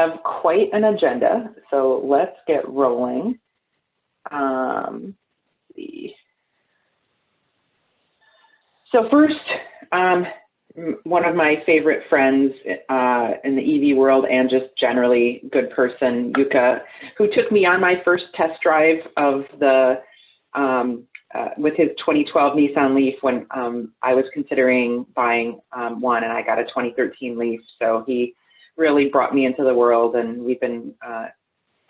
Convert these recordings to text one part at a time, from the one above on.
have quite an agenda, so let's get rolling. So first, one of my favorite friends in the EV world and just generally good person, Jukka, who took me on my first test drive of the with his 2012 Nissan Leaf when I was considering buying one, and I got a 2013 Leaf. So he really brought me into the world, and we've been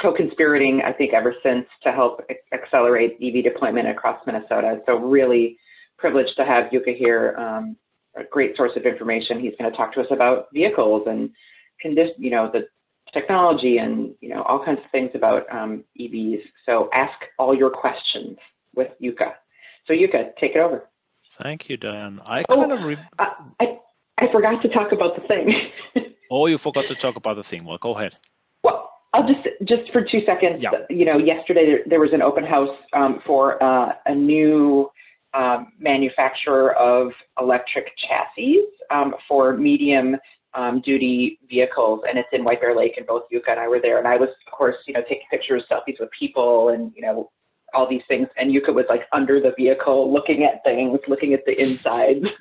co-conspirating, I think, ever since to help accelerate EV deployment across Minnesota. So really privileged to have Jukka here, a great source of information. He's going to talk to us about vehicles and the technology and all kinds of things about EVs. So ask all your questions with Jukka. So Jukka, take it over. Thank you, Diane. I forgot to talk about the thing. Oh, you forgot to talk about the thing. Well, go ahead. Well, I'll just for 2 seconds. Yeah. Yesterday there was an open house for a new manufacturer of electric chassis for medium duty vehicles, and it's in White Bear Lake, and both Jukka and I were there, and I was, of course, taking pictures, selfies with people, and all these things, and Jukka was like under the vehicle looking at things, looking at the insides.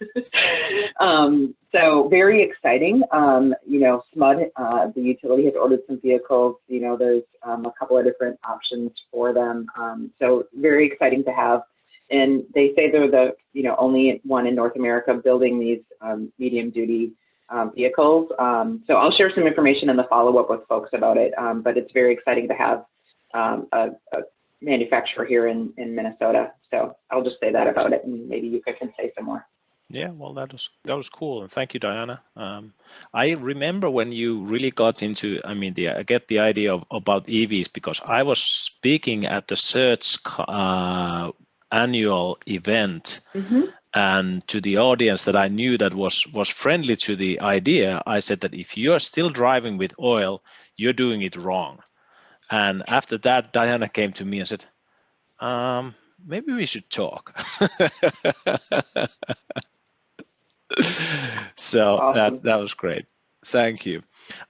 So very exciting. SMUD, the utility, has ordered some vehicles. There's a couple of different options for them. So very exciting to have. And they say they're the only one in North America building these medium duty vehicles. So I'll share some information in the follow-up with folks about it. But it's very exciting to have a manufacturer here in Minnesota. So I'll just say that about it, and maybe Jukka can say some more. Yeah, well, that was cool, and thank you, Diana. I remember when you really got into, I get the idea about EVs because I was speaking at the Search annual event, and to the audience that I knew that was friendly to the idea, I said that if you're still driving with oil, you're doing it wrong. And after that, Diana came to me and said, maybe we should talk. So awesome. that was great. Thank you.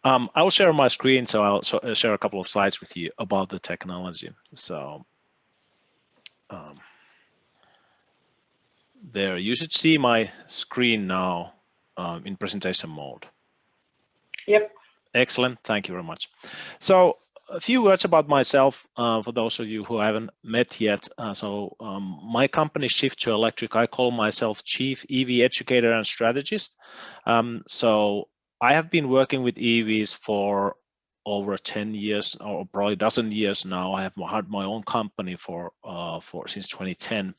I'll share my screen, so I'll share a couple of slides with you about the technology. So there, you should see my screen now in presentation mode. Yep. Excellent. Thank you very much. So a few words about myself for those of you who haven't met yet. My company Shift to Electric, I call myself Chief EV Educator and Strategist. So I have been working with EVs for over 10 years, or probably a dozen years now. I have had my own company for since 2010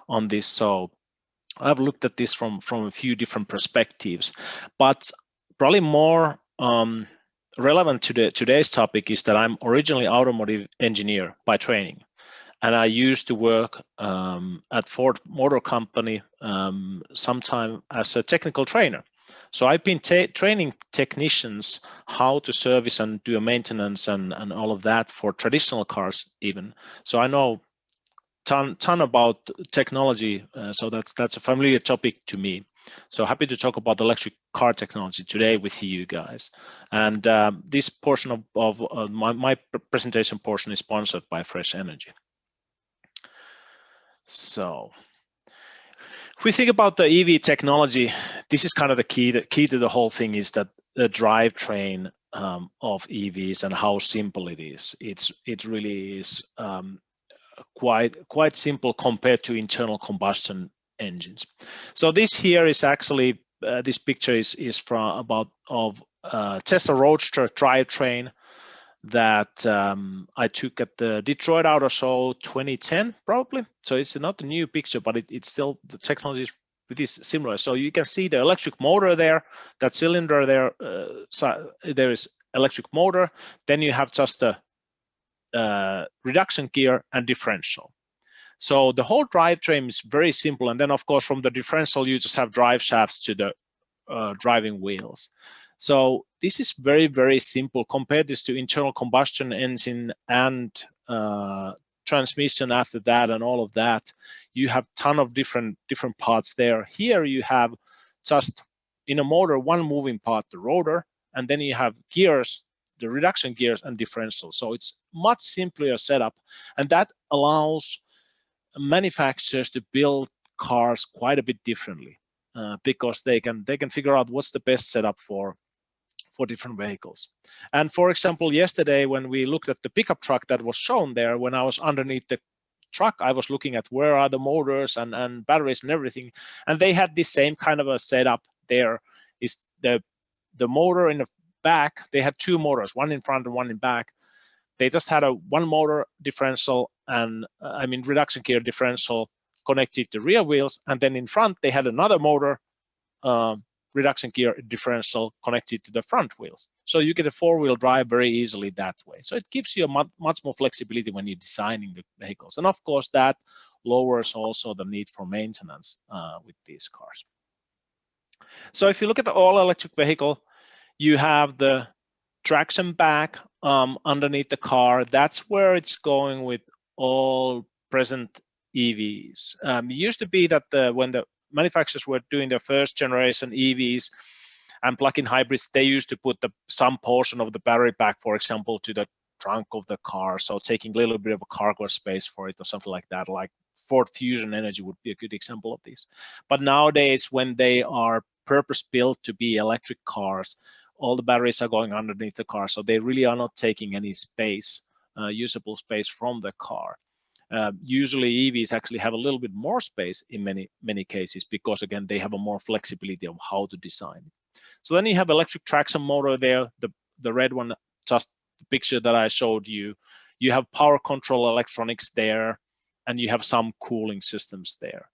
on this. So I've looked at this from a few different perspectives, but probably more relevant to today's topic is that I'm originally automotive engineer by training, and I used to work at Ford Motor Company sometime as a technical trainer. So I've been training technicians how to service and do maintenance and all of that for traditional cars even. So I know ton about technology, so that's a familiar topic to me. So happy to talk about electric car technology today with you guys. And this portion of my presentation portion is sponsored by Fresh Energy. So if we think about the EV technology, this is kind of the key to the whole thing, is that the drivetrain of EVs and how simple it is. It really is quite simple compared to internal combustion engines. So this here is actually this picture is from Tesla Roadster drivetrain that I took at the Detroit Auto Show 2010 probably. So it's not a new picture, but it's still, the technology is pretty similar. So you can see the electric motor there, that cylinder there. So there is electric motor. Then you have just a reduction gear and differential. So the whole drivetrain is very simple. And then, of course, from the differential, you just have drive shafts to the driving wheels. So this is very, very simple. Compare this to internal combustion engine and transmission after that and all of that. You have a ton of different parts there. Here you have just in a motor, one moving part, the rotor, and then you have gears the reduction gears and differential. So it's much simpler setup, and that allows manufacturers to build cars quite a bit differently because they can figure out what's the best setup for different vehicles. And for example, yesterday when we looked at the pickup truck that was shown there, when I was underneath the truck, I was looking at where are the motors and batteries and everything, and they had this same kind of a setup. There is the motor in the back. They had two motors, one in front and one in back. They just had a one motor differential and reduction gear differential connected to rear wheels, and then in front they had another motor reduction gear differential connected to the front wheels. So you get a four-wheel drive very easily that way. So it gives you much more flexibility when you're designing the vehicles. And of course, that lowers also the need for maintenance with these cars. So if you look at the all-electric vehicle, you have the traction back underneath the car. That's where it's going with all present EVs. It used to be that when the manufacturers were doing their first generation EVs and plug-in hybrids, they used to put some portion of the battery pack, for example, to the trunk of the car, so taking a little bit of a cargo space for it or something like that. Like Ford Fusion Energy would be a good example of this. But nowadays, when they are purpose-built to be electric cars, all the batteries are going underneath the car, so they really are not taking any space, usable space from the car. Usually EVs actually have a little bit more space in many cases because, again, they have a more flexibility of how to design it. So then you have electric traction motor there, the red one, just the picture that I showed you. You have power control electronics there, and you have some cooling systems there.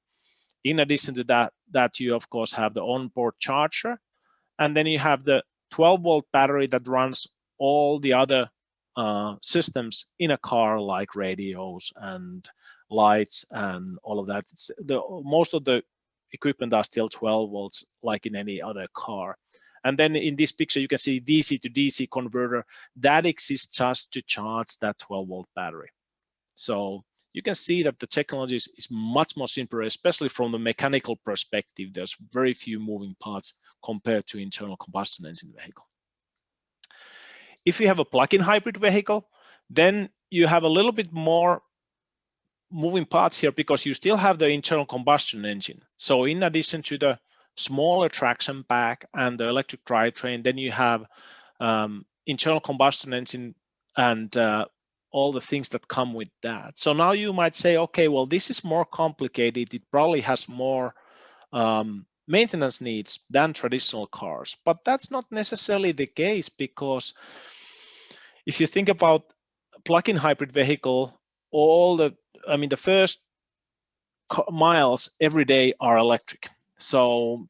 In addition to that you of course have the onboard charger, and then you have the 12-volt battery that runs all the other systems in a car, like radios and lights and all of that. Most of the equipment are still 12 volts, like in any other car. And then in this picture, you can see DC to DC converter that exists just to charge that 12-volt battery. So you can see that the technology is much more simpler, especially from the mechanical perspective. There's very few moving parts compared to internal combustion engine vehicle. If you have a plug-in hybrid vehicle, then you have a little bit more moving parts here because you still have the internal combustion engine. So in addition to the smaller traction pack and the electric drivetrain, then you have internal combustion engine and all the things that come with that. So now you might say, okay, well, this is more complicated. It probably has more maintenance needs than traditional cars, but that's not necessarily the case, because if you think about plug-in hybrid vehicle, the first miles every day are electric. So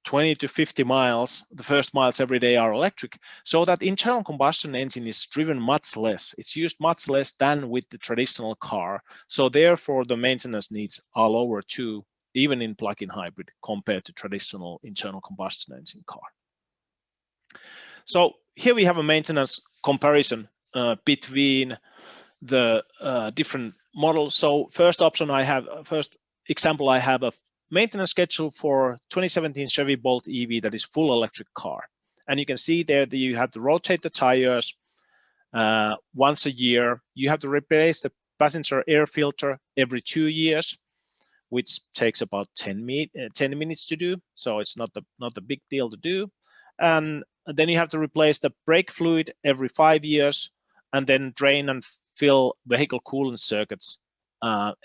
20 to 50 miles, the first miles every day are electric. So that internal combustion engine is driven much less. It's used much less than with the traditional car. So therefore the maintenance needs are lower too, even in plug-in hybrid compared to traditional internal combustion engine car. So here we have a maintenance comparison between the different models. So first example I have a maintenance schedule for 2017 Chevy Bolt EV that is full electric car. And you can see there that you have to rotate the tires once a year. You have to replace the passenger air filter every 2 years, which takes about 10 minutes to do. So it's not a big deal to do. And then you have to replace the brake fluid every 5 years, and then drain and fill vehicle coolant circuits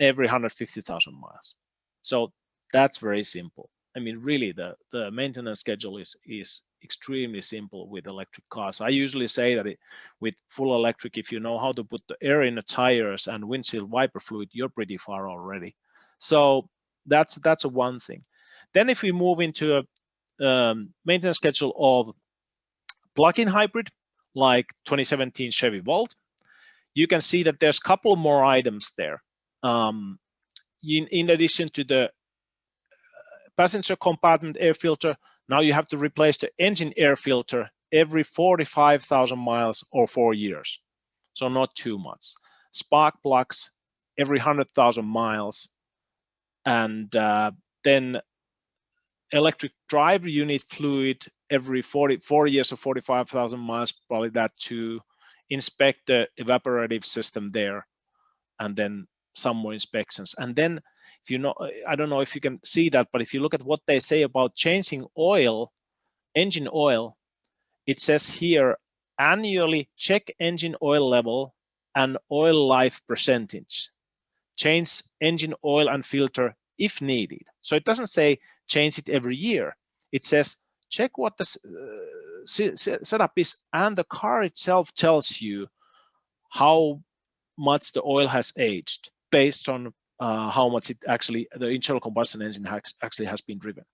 every 150,000 miles. So that's very simple. I mean, really, the maintenance schedule is extremely simple with electric cars. I usually say that with full electric, if you know how to put the air in the tires and windshield wiper fluid, you're pretty far already. So that's a one thing. Then if we move into a maintenance schedule of plug-in hybrid, like 2017 Chevy Volt, you can see that there's a couple more items there. In addition to the passenger compartment air filter, now you have to replace the engine air filter every 45,000 miles or 4 years. So not too much. Spark plugs every 100,000 miles. And then electric drive unit fluid every 4 years or 45,000 miles, probably that, to inspect the evaporative system there, and then some more inspections. And then, if you know, I don't know if you can see that, but if you look at what they say about changing oil, engine oil, it says here, annually check engine oil level and oil life percentage. Change engine oil and filter if needed. So it doesn't say change it every year. It says check what the setup is, and the car itself tells you how much the oil has aged based on how much it actually, the internal combustion engine actually has been driven.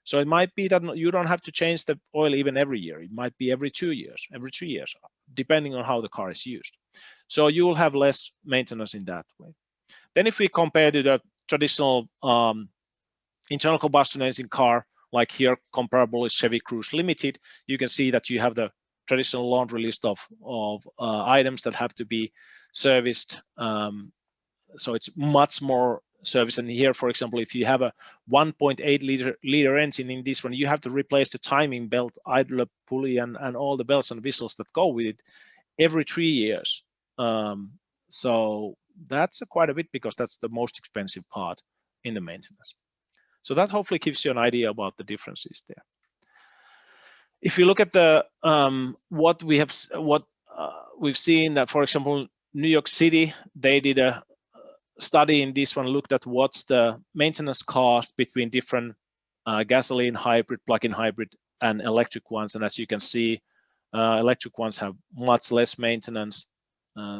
So it might be that you don't have to change the oil even every year. It might be every 2 years, every 3 years, depending on how the car is used. So you will have less maintenance in that way. Then if we compare to the traditional internal combustion engine car, like here comparable is Chevy Cruze Limited, you can see that you have the traditional laundry list of items that have to be serviced. So it's much more service. And here, for example, if you have a 1.8 liter engine in this one, you have to replace the timing belt, idler pulley, and all the bells and whistles that go with it every 3 years. So that's quite a bit, because that's the most expensive part in the maintenance. So that hopefully gives you an idea about the differences there. If you look at the what we've seen, that, for example, New York City, they did a study in this one, looked at what's the maintenance cost between different gasoline hybrid, plug-in hybrid, and electric ones. And as you can see, electric ones have much less maintenance.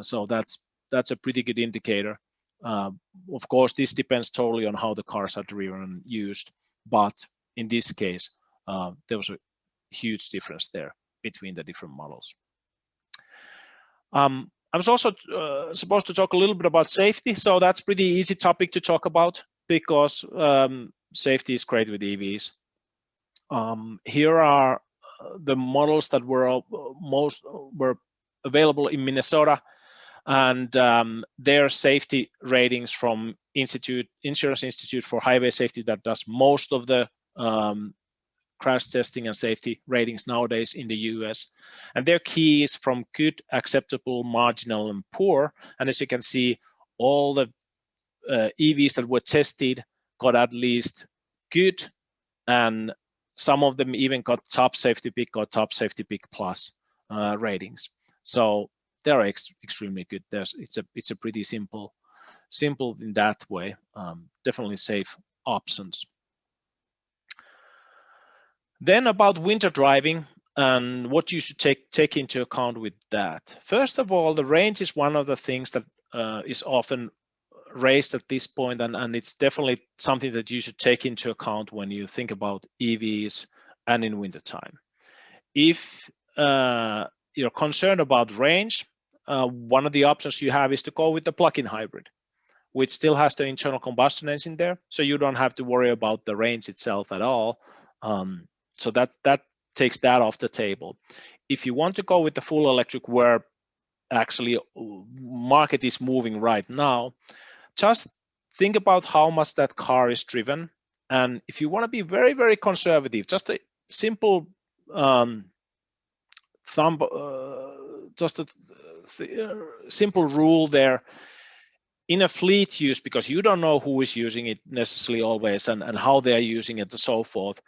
So that's a pretty good indicator. Of course, this depends totally on how the cars are driven and used, but in this case, there was a huge difference there between the different models. I was also supposed to talk a little bit about safety, so that's pretty easy topic to talk about, because safety is great with EVs. Here are the models that were available in Minnesota, and their safety ratings from Insurance Institute for Highway Safety, that does most of the crash testing and safety ratings nowadays in the US. And their key is from good, acceptable, marginal, and poor. And as you can see, all the EVs that were tested got at least good, and some of them even got top safety pick or top safety pick plus ratings. So they're extremely good. It's a pretty simple in that way. Definitely safe options. Then about winter driving and what you should take into account with that. First of all, the range is one of the things that is often raised at this point, and it's definitely something that you should take into account when you think about EVs and in wintertime. If you're concerned about range, one of the options you have is to go with the plug-in hybrid, which still has the internal combustion engine there, so you don't have to worry about the range itself at all. So that takes that off the table. If you want to go with the full electric, where actually market is moving right now, just think about how much that car is driven. And if you want to be very, very conservative, just a simple simple rule there. In a fleet use, because you don't know who is using it necessarily always, and how they are using it and so forth.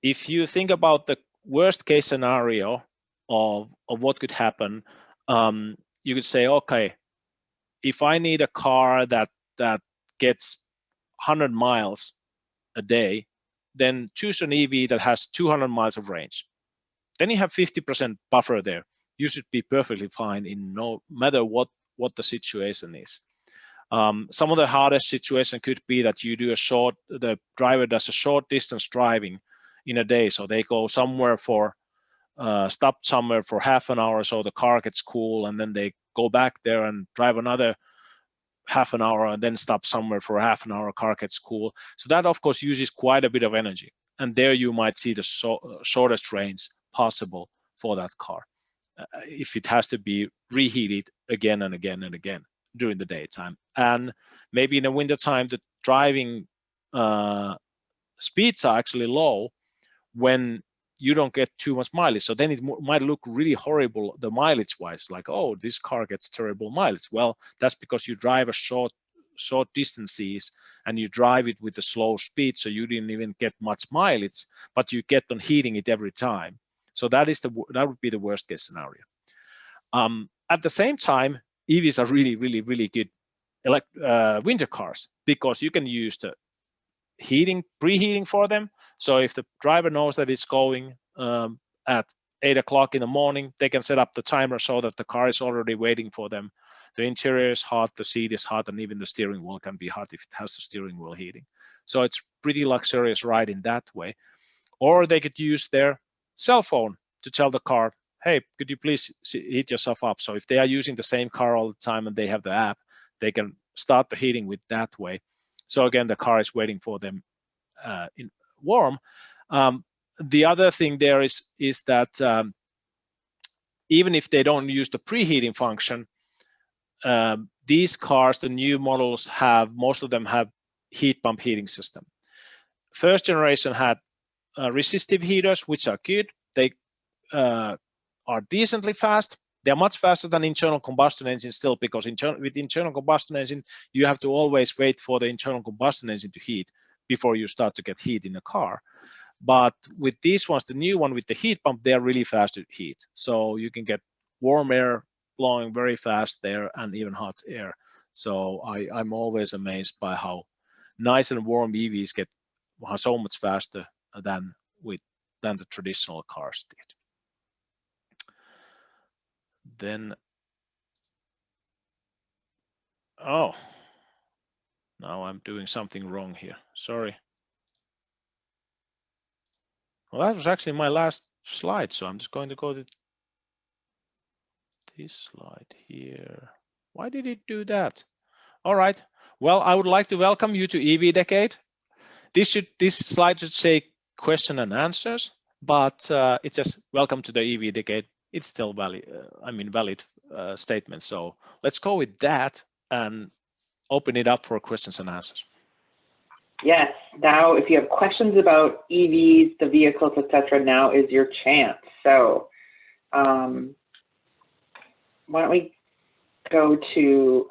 If you think about the worst case scenario of what could happen, you could say, okay, if I need a car that gets 100 miles a day, then choose an EV that has 200 miles of range. Then you have 50% buffer there. You should be perfectly fine in no matter what the situation is. Some of the hardest situation could be that you do the driver does a short distance driving in a day. So they go somewhere stop somewhere for half an hour, so the car gets cool, and then they go back there and drive another half an hour, and then stop somewhere for half an hour, car gets cool. So that of course uses quite a bit of energy. And there you might see the shortest range possible for that car, if it has to be reheated again and again and again during the daytime. And maybe in the wintertime, the driving speeds are actually low. When you don't get too much mileage. So then it might look really horrible, the mileage wise, like, oh, this car gets terrible mileage. Well, that's because you drive a short distances and you drive it with a slow speed, so you didn't even get much mileage, but you get on heating it every time. So that would be the worst case scenario. At the same time, EVs are really, really, really good winter cars, because you can use the preheating for them. So if the driver knows that it's going at 8 o'clock in the morning, they can set up the timer so that the car is already waiting for them. The interior is hot, the seat is hot, and even the steering wheel can be hot if it has the steering wheel heating. So it's pretty luxurious ride in that way. Or they could use their cell phone to tell the car, hey, could you please heat yourself up? So if they are using the same car all the time and they have the app, they can start the heating with that way. So again, the car is waiting for them in warm. The other thing there is that even if they don't use the preheating function, these cars, the new models, most of them have heat pump heating system. First generation had resistive heaters, which are good. They are decently fast. They're much faster than internal combustion engines still, because with internal combustion engine, you have to always wait for the internal combustion engine to heat before you start to get heat in a car. But with these ones, the new one with the heat pump, they're really fast to heat. So you can get warm air blowing very fast there, and even hot air. So I'm always amazed by how nice and warm EVs get so much faster than the traditional cars did. Then, oh, now I'm doing something wrong here. Sorry. Well, that was actually my last slide, so I'm just going to go to this slide here. Why did it do that? All right. Well, I would like to welcome you to EV Decade. This slide should say question and answers, but it's just welcome to the EV Decade. It's still valid statement. So let's go with that and open it up for questions and answers. Yes. Now, if you have questions about EVs, the vehicles, etc., now is your chance. So why don't we go to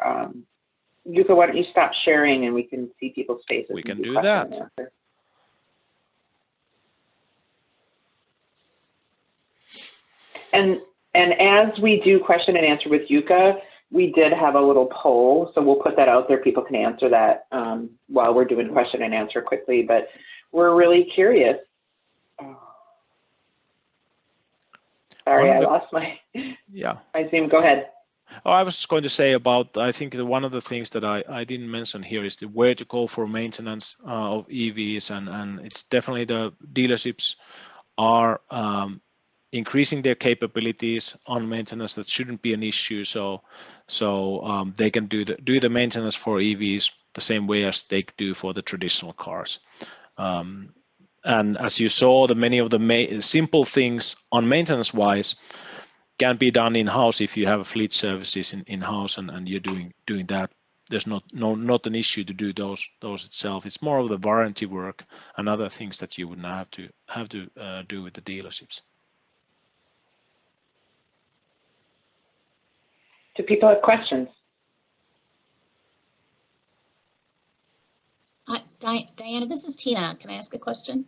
Jukka, why don't you stop sharing and we can see people's faces? We can do that. And as we do question and answer with Jukka, we did have a little poll, so we'll put that out there. People can answer that while we're doing question and answer quickly, but we're really curious. Sorry, I lost my Zoom. Go ahead. Oh, I was just going to say about, I think one of the things that I didn't mention here is where to go for maintenance of EVs, and it's definitely the dealerships are increasing their capabilities on maintenance. That shouldn't be an issue. So they can do the maintenance for EVs the same way as they do for the traditional cars. And as you saw, many of the simple things on maintenance wise can be done in-house if you have fleet services in-house and you're doing that. There's not an issue to do those itself. It's more of the warranty work and other things that you would now have to do with the dealerships. Do people have questions? Diana, this is Tina. Can I ask a question?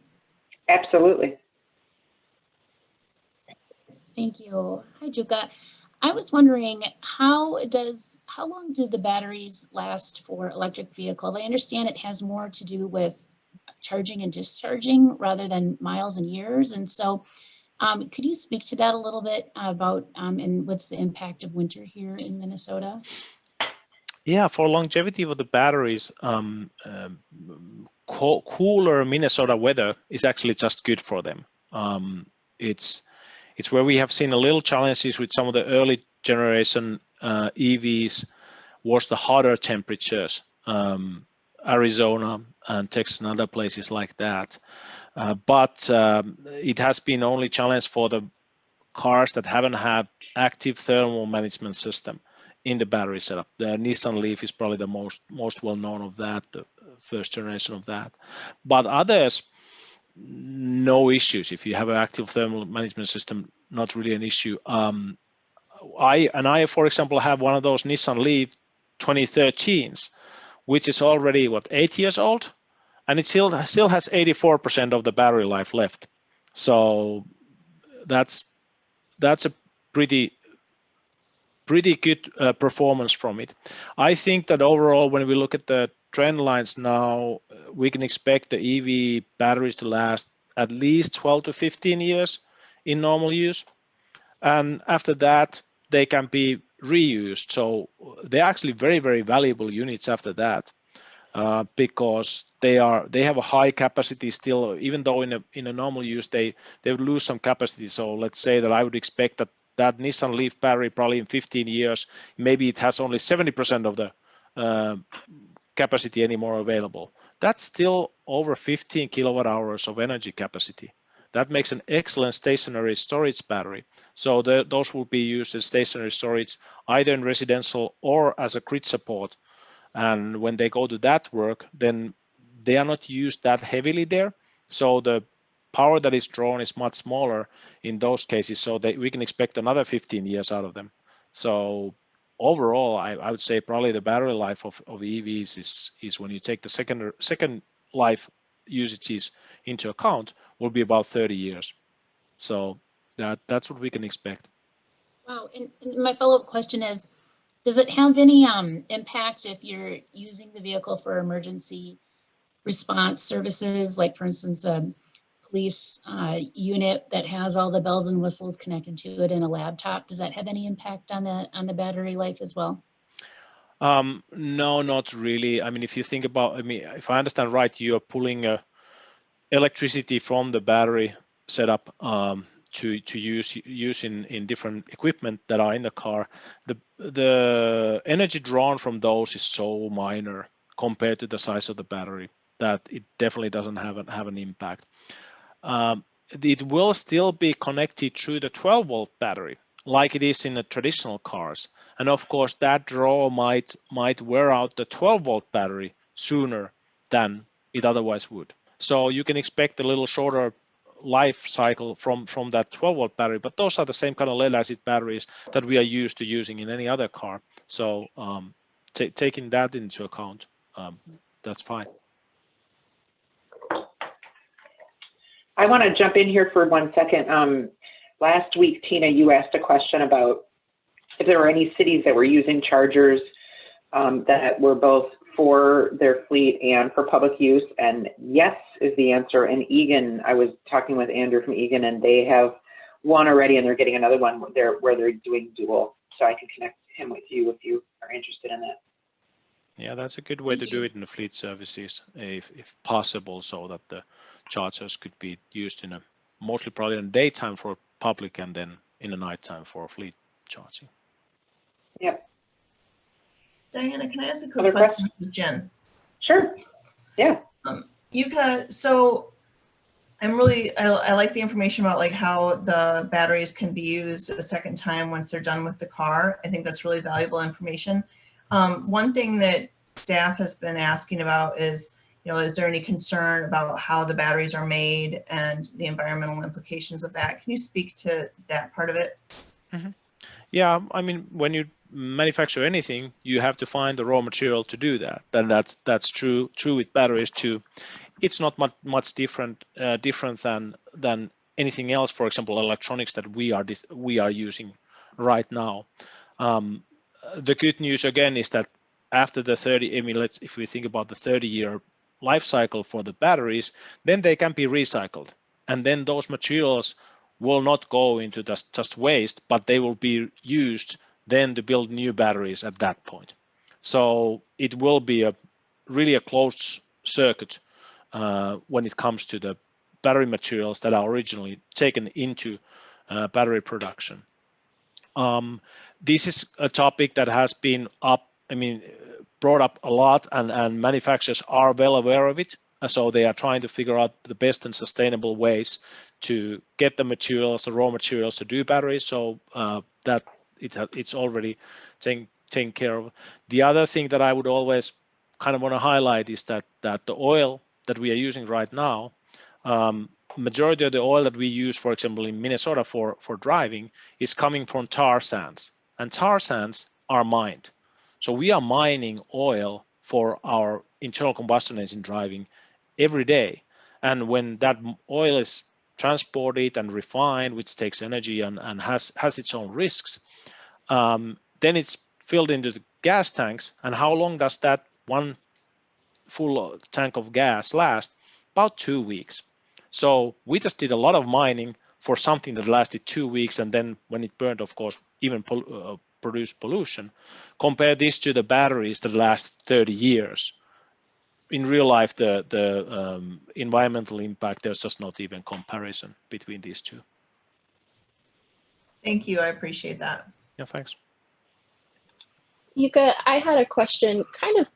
Absolutely. Thank you. Hi, Jukka. I was wondering, how long do the batteries last for electric vehicles? I understand it has more to do with charging and discharging rather than miles and years. And so could you speak to that a little bit about and what's the impact of winter here in Minnesota? Yeah, for longevity of the batteries, cooler Minnesota weather is actually just good for them. It's where we have seen a little challenges with some of the early generation EVs was the hotter temperatures, Arizona and Texas and other places like that. But it has been only challenge for the cars that haven't had active thermal management system in the battery setup. The Nissan Leaf is probably the most well known of that, the first generation of that. But others, no issues. If you have an active thermal management system, not really an issue. I, for example, have one of those Nissan Leaf 2013s, which is already, what, 8 years old? And it still has 84% of the battery life left. So that's a pretty good performance from it. I think that overall, when we look at the trend lines now, we can expect the EV batteries to last at least 12 to 15 years in normal use. And after that, they can be reused. So they're actually very, very valuable units after that, because they have a high capacity still, even though in a normal use they would lose some capacity. So let's say that I would expect that Nissan Leaf battery probably in 15 years, maybe it has only 70% of the capacity anymore available. That's still over 15 kilowatt hours of energy capacity. That makes an excellent stationary storage battery. So those will be used as stationary storage, either in residential or as a grid support. And when they go to that work, then they are not used that heavily there. So the power that is drawn is much smaller in those cases, so that we can expect another 15 years out of them. So overall, I would say probably the battery life of EVs is when you take the second life usages into account, will be about 30 years. So that's what we can expect. Wow. And my follow-up question is, does it have any impact if you're using the vehicle for emergency response services, like for instance, a police unit that has all the bells and whistles connected to it in a laptop? Does that have any impact on the battery life as well? No, not really. I mean, if you think about, if I understand right, you are pulling electricity from the battery setup to use in different equipment that are in the car. The energy drawn from those is so minor compared to the size of the battery that it definitely doesn't have an impact. It will still be connected through the 12-volt battery, like it is in the traditional cars. And of course, that draw might wear out the 12-volt battery sooner than it otherwise would. So you can expect a little shorter life cycle from that 12-volt battery, but those are the same kind of lead acid batteries that we are used to using in any other car. So taking that into account, that's fine. I want to jump in here for 1 second. Last week, Tina, you asked a question about if there were any cities that were using chargers that were both for their fleet and for public use, and yes is the answer. In Egan, I was talking with Andrew from Egan, and they have one already, and they're getting another one where they're doing dual. So I can connect him with you if you are interested in that. Yeah, that's a good way to do it in the fleet services, if possible, so that the chargers could be used in mostly probably in the daytime for public and then in the nighttime for fleet charging. Yep. Diana, can I ask a quick question to Jen? Sure. Yeah. Jukka, so I like the information about like how the batteries can be used a second time once they're done with the car. I think that's really valuable information. One thing that staff has been asking about is, is there any concern about how the batteries are made and the environmental implications of that? Can you speak to that part of it? Mm-hmm. Yeah, I mean, when you manufacture anything, you have to find the raw material to do that. Then that's true with batteries too. It's not much different than anything else. For example, electronics that we are using right now. The good news again is that after the 30, if we think about the 30-year life cycle for the batteries, then they can be recycled, and then those materials will not go into just waste, but they will be used then to build new batteries at that point. So it will be really a closed circuit when it comes to the battery materials that are originally taken into battery production. This is a topic that has been brought up a lot, and manufacturers are well aware of it. So they are trying to figure out the best and sustainable ways to get the raw materials to do batteries, so that it's already taken care of. The other thing that I would always kind of want to highlight is that the oil that we are using right now, Majority of the oil that we use, for example, in Minnesota for driving is coming from tar sands, and tar sands are mined. So we are mining oil for our internal combustion engine driving every day. And when that oil is transported and refined, which takes energy and has its own risks, then it's filled into the gas tanks. And how long does that one full tank of gas last? About 2 weeks. So we just did a lot of mining for something that lasted 2 weeks, and then when it burned, of course, even produced pollution. Compare this to the batteries that last 30 years. In real life, the environmental impact, there's just not even comparison between these two. Thank you. I appreciate that. Yeah, thanks. Jukka, I had a question kind of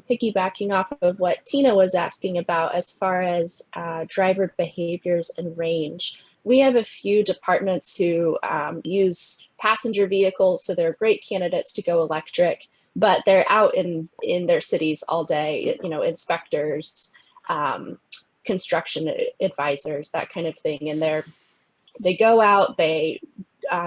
piggybacking off of what Tina was asking about as far as driver behaviors and range. We have a few departments who use passenger vehicles, so they're great candidates to go electric, but they're out in their cities all day, you know, inspectors, construction advisors, that kind of thing. And they go out, they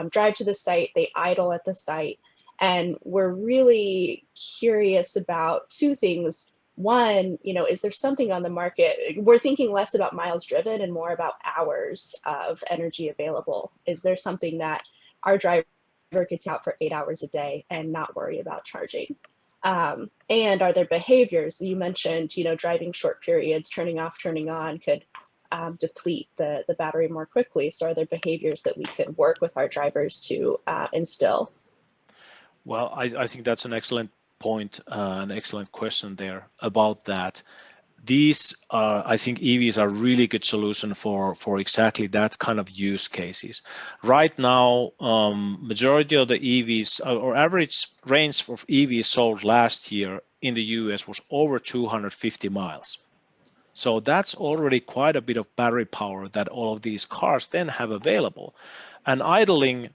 drive to the site, they idle at the site. And we're really curious about two things. One, you know, is there something on the market? We're thinking less about miles driven and more about hours of energy available. Is there something that our driver gets out for 8 hours a day and not worry about charging? And are there behaviors? You mentioned, you know, driving short periods, turning off, turning on could deplete the battery more quickly. So are there behaviors that we could work with our drivers to instill? Well, I think that's an excellent point, an excellent question there about that. These, I think EVs are really good solution for exactly that kind of use cases. Right now, majority of the EVs or average range of EVs sold last year in the US was over 250 miles. So that's already quite a bit of battery power that all of these cars then have available. And idling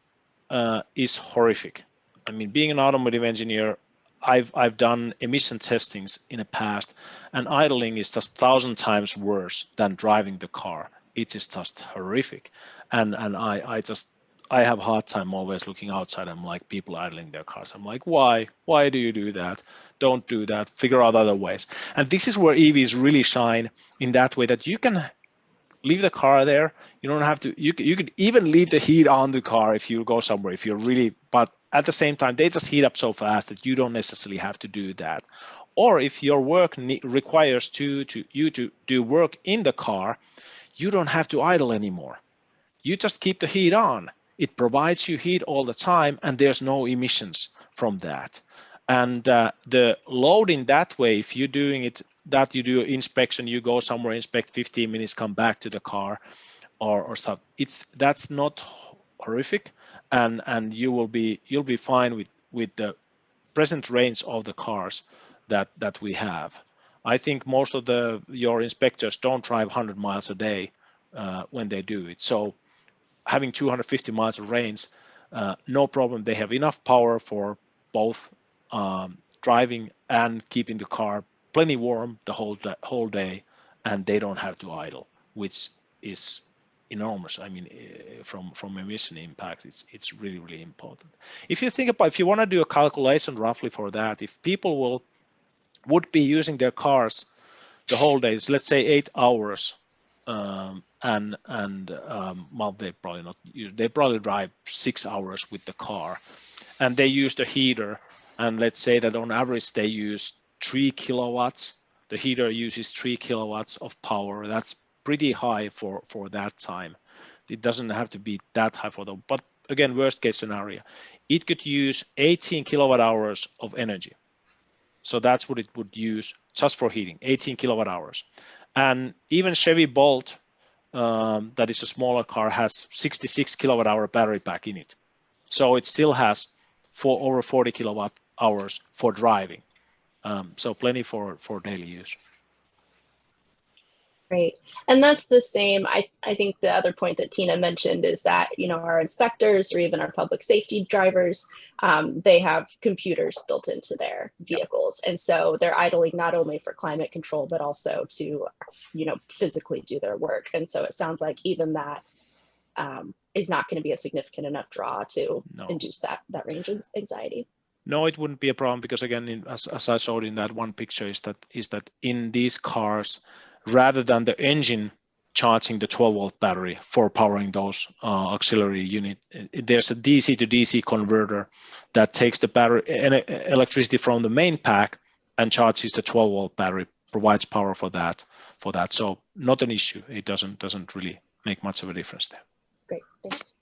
is horrific. I mean, being an automotive engineer, I've done emission testings in the past, and idling is just 1,000 times worse than driving the car. It is just horrific, and I have a hard time always looking outside. I'm like, people idling their cars. I'm like, why do you do that? Don't do that. Figure out other ways. And this is where EVs really shine in that way that you can leave the car there. You don't have to. You could even leave the heat on the car if you go somewhere. If you're really, but at the same time, they just heat up so fast that you don't necessarily have to do that. Or if your work requires you to do work in the car, you don't have to idle anymore. You just keep the heat on. It provides you heat all the time, and there's no emissions from that. And the load in that way, if you're doing it, that you do inspection, you go somewhere, inspect 15 minutes, come back to the car, or something. That's not horrific, and you'll be fine with the present range of the cars that we have. I think most of your inspectors don't drive 100 miles a day when they do it. So having 250 miles of range, no problem. They have enough power for both driving and keeping the car plenty warm the whole day, and they don't have to idle, which is enormous. I mean, from emission impact, it's really, really important. If you think about, if you want to do a calculation roughly for that, if people would be using their cars the whole day, let's say 8 hours, well, they probably not use, they probably drive 6 hours with the car, and they use the heater, and let's say that on average they use 3 kilowatts. The heater uses 3 kilowatts of power. That's pretty high for that time. It doesn't have to be that high for them, but again, worst case scenario, it could use 18 kilowatt hours of energy. So that's what it would use just for heating, 18 kilowatt hours. And even Chevy Bolt, that is a smaller car, has 66 kilowatt hour battery pack in it. So it still has over 40 kilowatt hours for driving. So plenty for daily use. Great. And that's the same. I think the other point that Tina mentioned is that, you know, our inspectors or even our public safety drivers, they have computers built into their vehicles. And so they're idling not only for climate control, but also to, you know, physically do their work. And so it sounds like even that is not going to be a significant enough draw to induce that range anxiety. No, it wouldn't be a problem because again, as I showed in that one picture, is that in these cars, rather than the engine charging the 12-volt battery for powering those auxiliary unit, there's a DC to DC converter that takes the battery electricity from the main pack and charges the 12-volt battery, provides power for that. So not an issue. It doesn't really make much of a difference there. Great, thanks.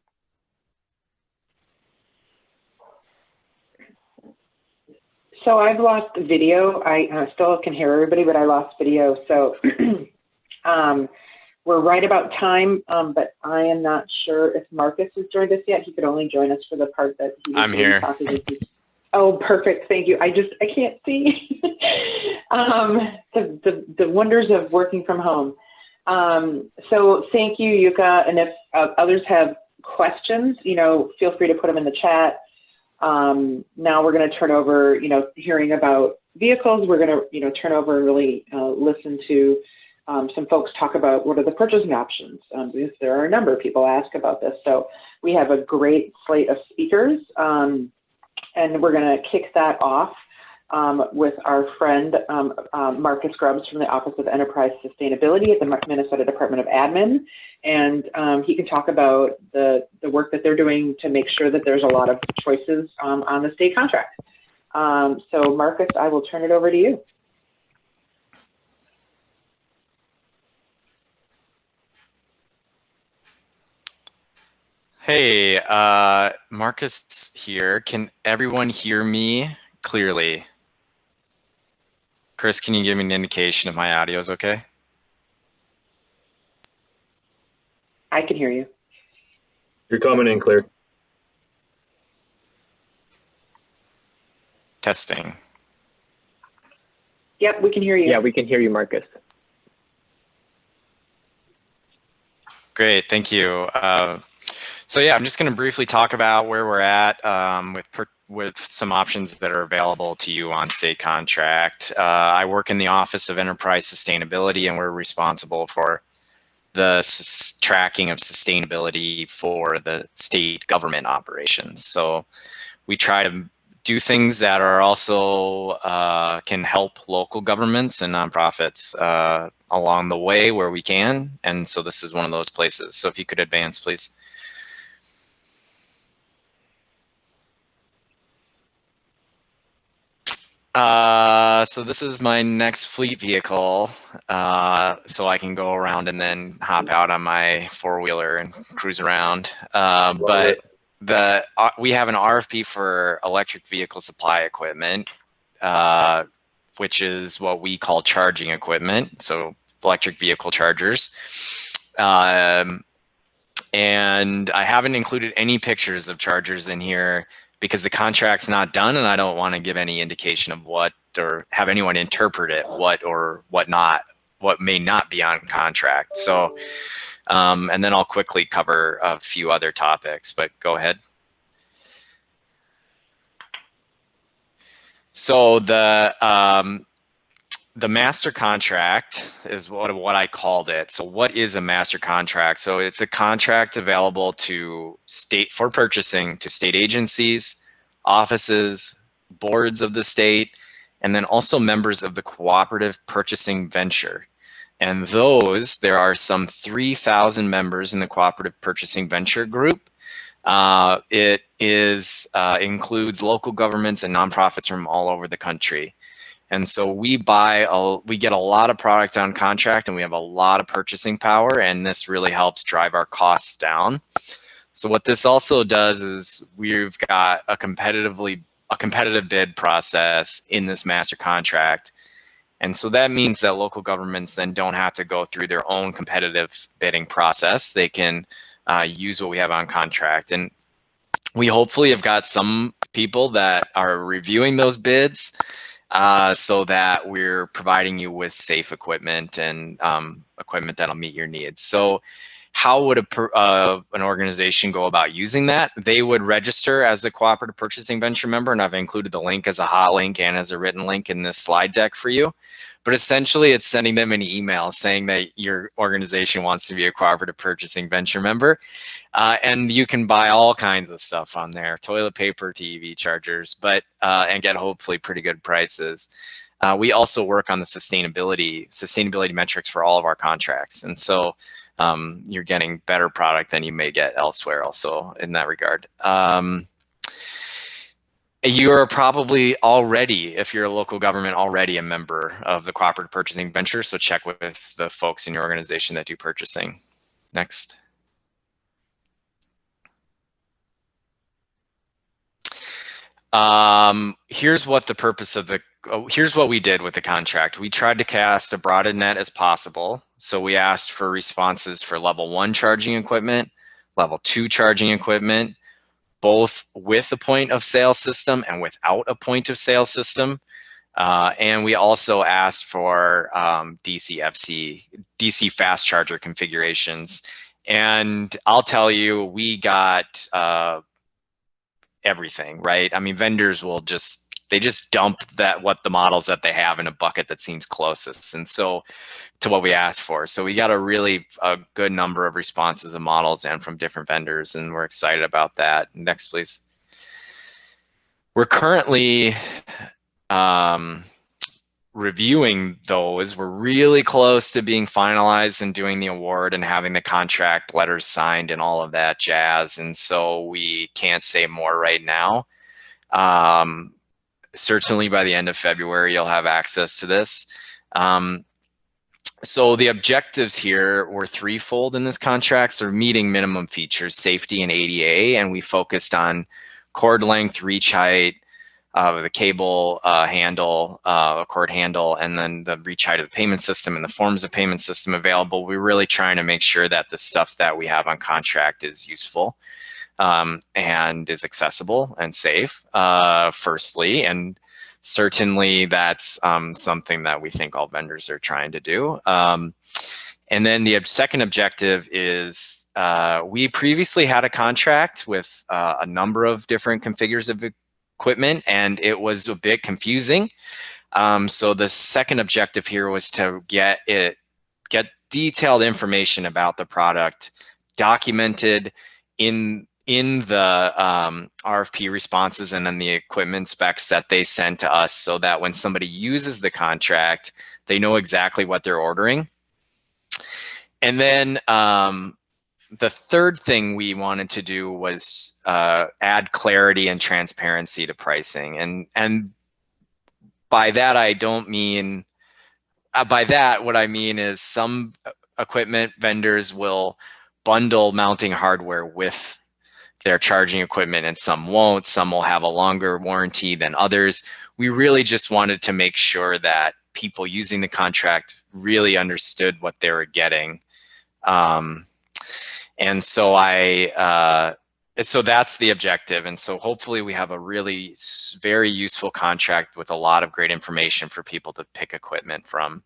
So I've lost video. I still can hear everybody, but I lost video. So we're right about time, but I am not sure if Marcus has joined us yet. He could only join us for the part that he was I'm here. Oh, perfect. Thank you. I can't see the wonders of working from home. So thank you, Jukka. And if others have questions, you know, feel free to put them in the chat. Now we're going to turn over, you know, hearing about vehicles. We're going to, you know, turn over and really listen to some folks talk about what are the purchasing options, because there are a number of people ask about this. So we have a great slate of speakers, and we're going to kick that off with our friend Marcus Grubbs from the Office of Enterprise Sustainability at the Minnesota Department of Admin. And he can talk about the work that they're doing to make sure that there's a lot of choices on the state contract. So Marcus, I will turn it over to you. Hey, Marcus here. Can everyone hear me clearly? Chris, can you give me an indication if my audio is okay? I can hear you. You're coming in clear. Testing. Yep, we can hear you. Yeah, we can hear you, Marcus. Great, thank you. So yeah, I'm just going to briefly talk about where we're at with some options that are available to you on state contract. I work in the Office of Enterprise Sustainability, and we're responsible for the tracking of sustainability for the state government operations. So we try to do things that are also can help local governments and nonprofits along the way where we can. And so this is one of those places. So if you could advance, please. So this is my next fleet vehicle, so I can go around and then hop out on my four-wheeler and cruise around. But we have an RFP for electric vehicle supply equipment, which is what we call charging equipment, so electric vehicle chargers. And I haven't included any pictures of chargers in here because the contract's not done, and I don't want to give any indication of what, or have anyone interpret it, what may not be on contract. So, and then I'll quickly cover a few other topics, but go ahead. So the master contract is what I called it. So what is a master contract? So it's a contract available to for purchasing to state agencies, offices, boards of the state, and then also members of the cooperative purchasing venture. And there are some 3,000 members in the cooperative purchasing venture group. It includes local governments and nonprofits from all over the country. And so we get a lot of product on contract, and we have a lot of purchasing power, and this really helps drive our costs down. So what this also does is we've got a competitive bid process in this master contract. And so that means that local governments then don't have to go through their own competitive bidding process. They can use what we have on contract. And we hopefully have got some people that are reviewing those bids so that we're providing you with safe equipment and equipment that'll meet your needs. So how would an organization go about using that? They would register as a cooperative purchasing venture member, and I've included the link as a hot link and as a written link in this slide deck for you. But essentially, it's sending them an email saying that your organization wants to be a cooperative purchasing venture member. And you can buy all kinds of stuff on there, toilet paper to EV chargers, but and get hopefully pretty good prices. We also work on the sustainability metrics for all of our contracts. And so you're getting better product than you may get elsewhere also in that regard. You're probably already, if you're a local government, already a member of the cooperative purchasing venture. So check with the folks in your organization that do purchasing. Next. Here's what the purpose of the, here's what we did with the contract. We tried to cast a broad net as possible. So we asked for responses for level 1 charging equipment, level 2 charging equipment, both with a point of sale system and without a point of sale system. And we also asked for DC fast charger configurations. And I'll tell you, we got everything, right? I mean, vendors will they just dump what the models that they have in a bucket that seems closest, and so to what we asked for. So we got a good number of responses and models and from different vendors, and we're excited about that. Next, please. We're currently reviewing those. We're really close to being finalized and doing the award and having the contract letters signed and all of that jazz. And so we can't say more right now. Certainly by the end of February, you'll have access to this. So the objectives here were threefold in this contract. So meeting minimum features, safety and ADA, and we focused on cord length, reach height, the cable handle, cord handle, and then the reach height of the payment system and the forms of payment system available. We're really trying to make sure that the stuff that we have on contract is useful and is accessible and safe, firstly. And certainly that's something that we think all vendors are trying to do. And then the second objective is we previously had a contract with a number of different configures of equipment, and it was a bit confusing. So the second objective here was to get detailed information about the product documented in the RFP responses and then the equipment specs that they send to us, so that when somebody uses the contract, they know exactly what they're ordering. And then the third thing we wanted to do was add clarity and transparency to pricing. And by that, I don't mean, what I mean is some equipment vendors will bundle mounting hardware with their charging equipment and some won't. Some will have a longer warranty than others. We really just wanted to make sure that people using the contract really understood what they were getting. And so so that's the objective. And so hopefully we have a really very useful contract with a lot of great information for people to pick equipment from,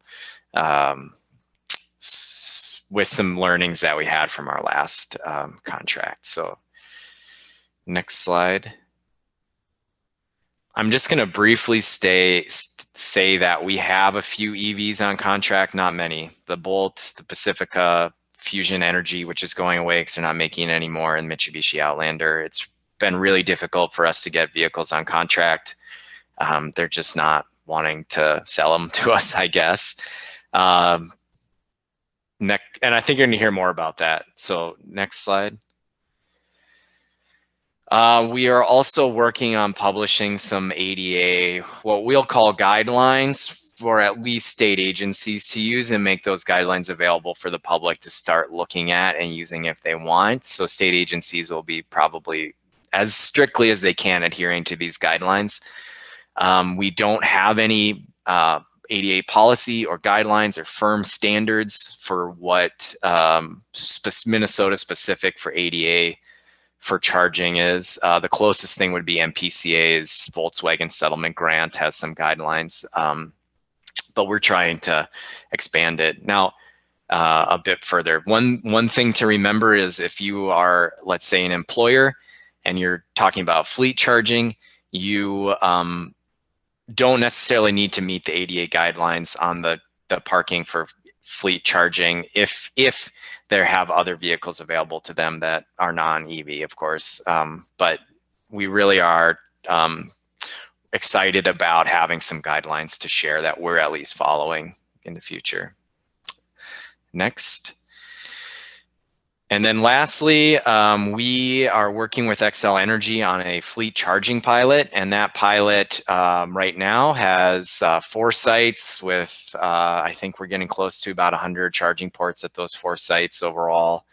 with some learnings that we had from our last contract. So next slide. I'm just going to briefly say that we have a few EVs on contract, not many. The Bolt, the Pacifica, Fusion Energy, which is going away because they're not making it anymore, and Mitsubishi Outlander. It's been really difficult for us to get vehicles on contract. They're just not wanting to sell them to us, I guess. And I think you're going to hear more about that. So next slide. We are also working on publishing some ADA, what we'll call guidelines for at least state agencies to use, and make those guidelines available for the public to start looking at and using if they want. So state agencies will be probably as strictly as they can adhering to these guidelines. We don't have any ADA policy or guidelines or firm standards for what Minnesota specific for ADA for charging is. The closest thing would be MPCA's Volkswagen Settlement Grant has some guidelines, but we're trying to expand it now a bit further. One thing to remember is if you are, let's say, an employer and you're talking about fleet charging, you don't necessarily need to meet the ADA guidelines on the parking for fleet charging if they have other vehicles available to them that are non-EV, of course. But we really are excited about having some guidelines to share that we're at least following in the future. Next. And then lastly, we are working with Xcel Energy on a fleet charging pilot, and that pilot right now has 4 sites with, I think we're getting close to about 100 charging ports at those 4 sites overall.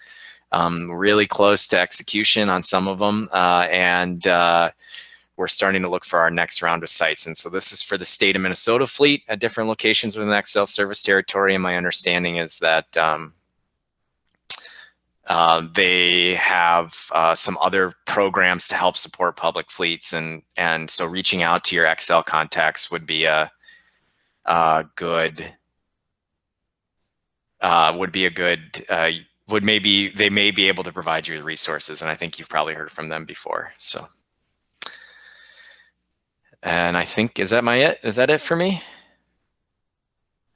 Really close to execution on some of them, and we're starting to look for our next round of sites. And so this is for the state of Minnesota fleet at different locations within the Xcel service territory, and my understanding is that they have some other programs to help support public fleets, and so reaching out to your Xcel contacts would be a good they may be able to provide you with resources, and I think you've probably heard from them before. So, and I think is that it for me?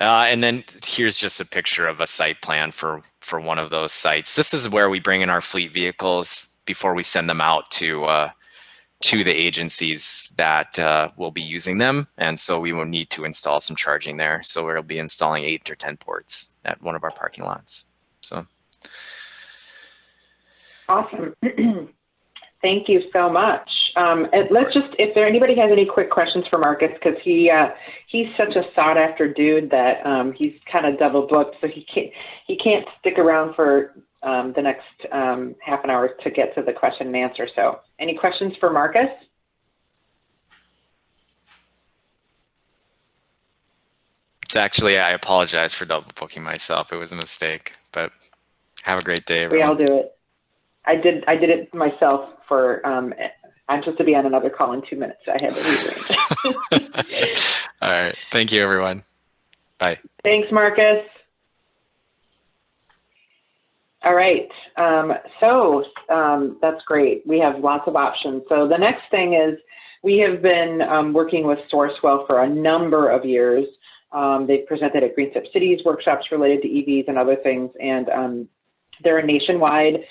And then here's just a picture of a site plan for one of those sites. This is where we bring in our fleet vehicles before we send them out to the agencies that will be using them. And so we will need to install some charging there. So we'll be installing 8 or 10 ports at one of our parking lots. So. Awesome. Thank you so much. And let's just, if anybody has any quick questions for Marcus, because he's such a sought after dude that he's kind of double booked, so he can't stick around for the next half an hour to get to the question and answer. So any questions for Marcus? It's actually, I apologize for double booking myself. It was a mistake, but have a great day, everyone. We all do it. I did it myself for, I'm supposed to be on another call in 2 minutes. So I had to rearrange. All right. Thank you, everyone. Bye. Thanks, Marcus. All right. That's great. We have lots of options. So the next thing is we have been working with Sourcewell for a number of years. They've presented at Green Step Cities workshops related to EVs and other things. And they're a nationwide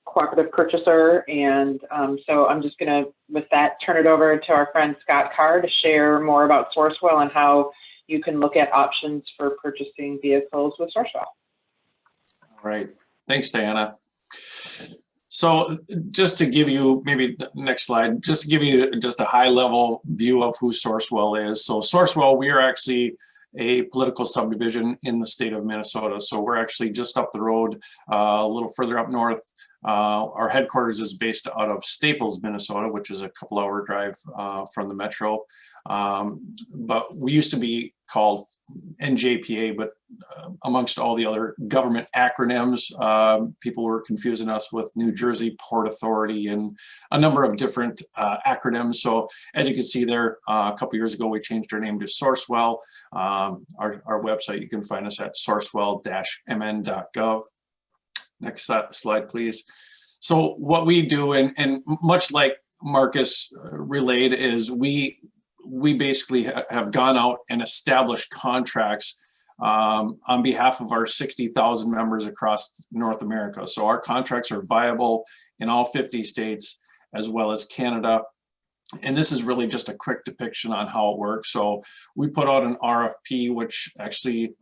cooperative purchaser. And so I'm just going to, with that, turn it over to our friend Scott Carr to share more about Sourcewell and how you can look at options for purchasing vehicles with Sourcewell. All right. Thanks, Diana. So just to give you, maybe the next slide, just to give you just a high level view of who Sourcewell is. So Sourcewell, we are actually a political subdivision in the state of Minnesota. So we're actually just up the road, a little further up north. Our headquarters is based out of Staples, Minnesota, which is a couple-hour drive from the metro. But we used to be called NJPA, but amongst all the other government acronyms, people were confusing us with New Jersey Port Authority and a number of different acronyms. So as you can see there, a couple years ago, we changed our name to Sourcewell. Our website, you can find us at sourcewell-mn.gov. Next slide, please. So what we do, and much like Marcus relayed, is we basically have gone out and established contracts on behalf of our 60,000 members across North America. So our contracts are viable in all 50 states as well as Canada. And this is really just a quick depiction on how it works. So we put out an RFP, which actually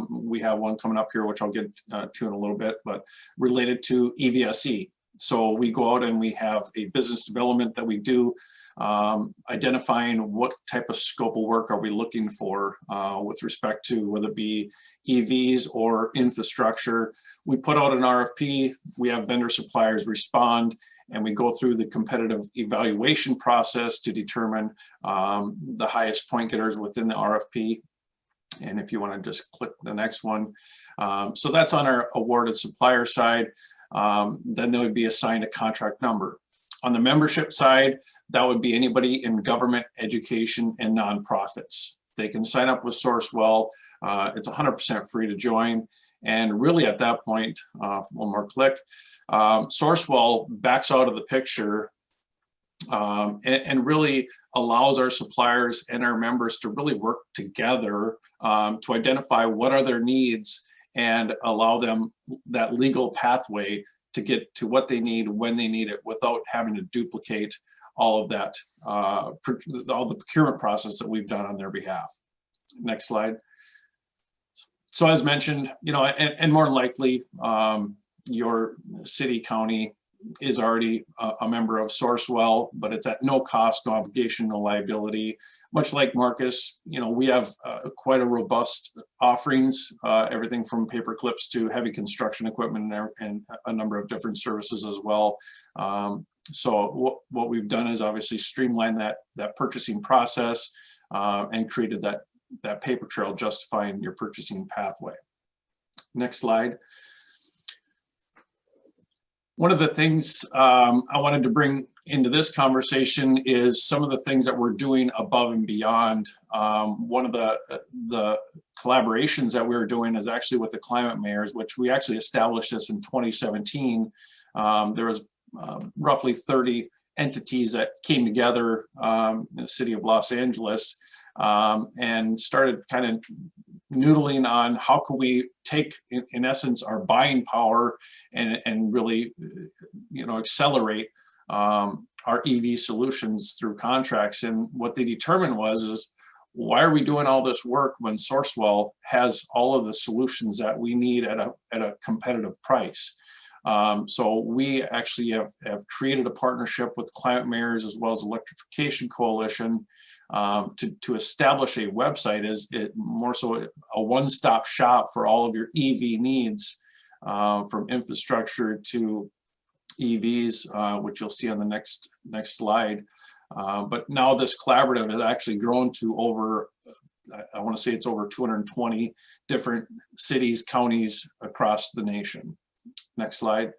we have one coming up here, which I'll get to in a little bit, but related to EVSE. So we go out and we have a business development that we do, identifying what type of scope of work are we looking for with respect to whether it be EVs or infrastructure. We put out an RFP, we have vendor suppliers respond, and we go through the competitive evaluation process to determine the highest point getters within the RFP. And if you want to just click the next one. So that's on our awarded supplier side. then they would be assigned a contract number. On the membership side, that would be anybody in government, education, and nonprofits. They can sign up with Sourcewell. It's 100% free to join. And really at that point, one more click, Sourcewell backs out of the picture and really allows our suppliers and our members to really work together to identify what are their needs and allow them that legal pathway to get to what they need when they need it without having to duplicate all of that, all the procurement process that we've done on their behalf. Next slide. So as mentioned, you know, and more likely your city, county is already a member of Sourcewell, but it's at no cost, no obligation, no liability. Much like Marcus, you know, we have quite a robust offerings, everything from paper clips to heavy construction equipment and a number of different services as well. So what we've done is obviously streamline that purchasing process and created that paper trail justifying your purchasing pathway. Next slide. One of the things I wanted to bring into this conversation is some of the things that we're doing above and beyond. One of the collaborations that we were doing is actually with the climate mayors, which we actually established this in 2017. There was roughly 30 entities that came together in the city of Los Angeles and started kind of noodling on how can we take, in essence, our buying power and really, you know, accelerate our EV solutions through contracts. And what they determined is why are we doing all this work when Sourcewell has all of the solutions that we need at a competitive price? So we actually have created a partnership with Climate Mayors as well as Electrification Coalition to establish a website is more so a one-stop shop for all of your EV needs, from infrastructure to EVs, which you'll see on the next slide. But now this collaborative has actually grown to over, I want to say it's over 220 different cities, counties across the nation. Next slide.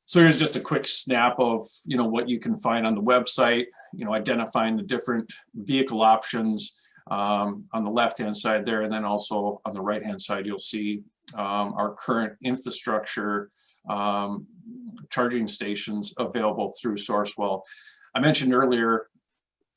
So here's just a quick snap of, you know, what you can find on the website, you know, identifying the different vehicle options on the left-hand side there, and then also on the right-hand side, you'll see our current infrastructure charging stations available through Sourcewell. I mentioned earlier,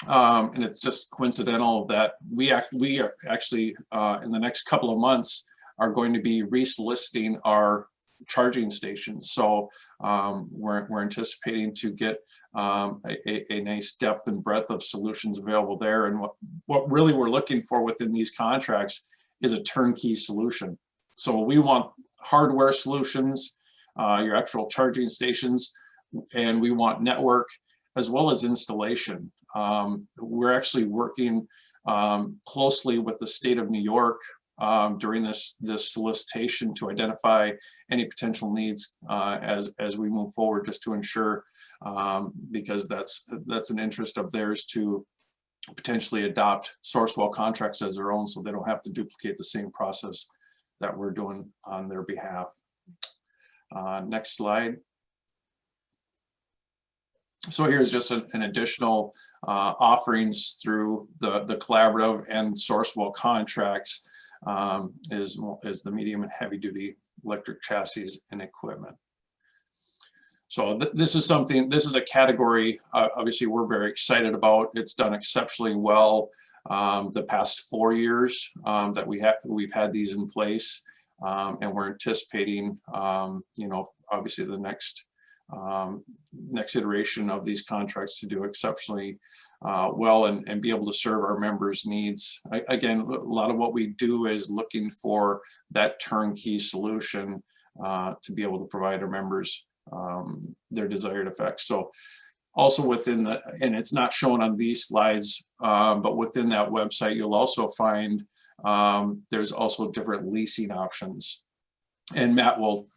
and it's just coincidental that we are actually in the next couple of months are going to be resoliciting our charging stations. So we're anticipating to get a nice depth and breadth of solutions available there. And what really we're looking for within these contracts is a turnkey solution. So we want hardware solutions, your actual charging stations, and we want network as well as installation. We're actually working closely with the state of New York during this solicitation to identify any potential needs as we move forward, just to ensure, because that's an interest of theirs to potentially adopt Sourcewell contracts as their own, so they don't have to duplicate the same process that we're doing on their behalf. Next slide. So here's just an additional offerings through the collaborative and Sourcewell contracts is the medium and heavy duty electric chassis and equipment. So this is a category obviously we're very excited about. It's done exceptionally well the past 4 years that we've had these in place, and we're anticipating you know, obviously the next iteration of these contracts to do exceptionally well and be able to serve our members' needs. Again, a lot of what we do is looking for that turnkey solution to be able to provide our members their desired effects. So also within and it's not shown on these slides, but within that website, you'll also find there's also different leasing options. And Matt will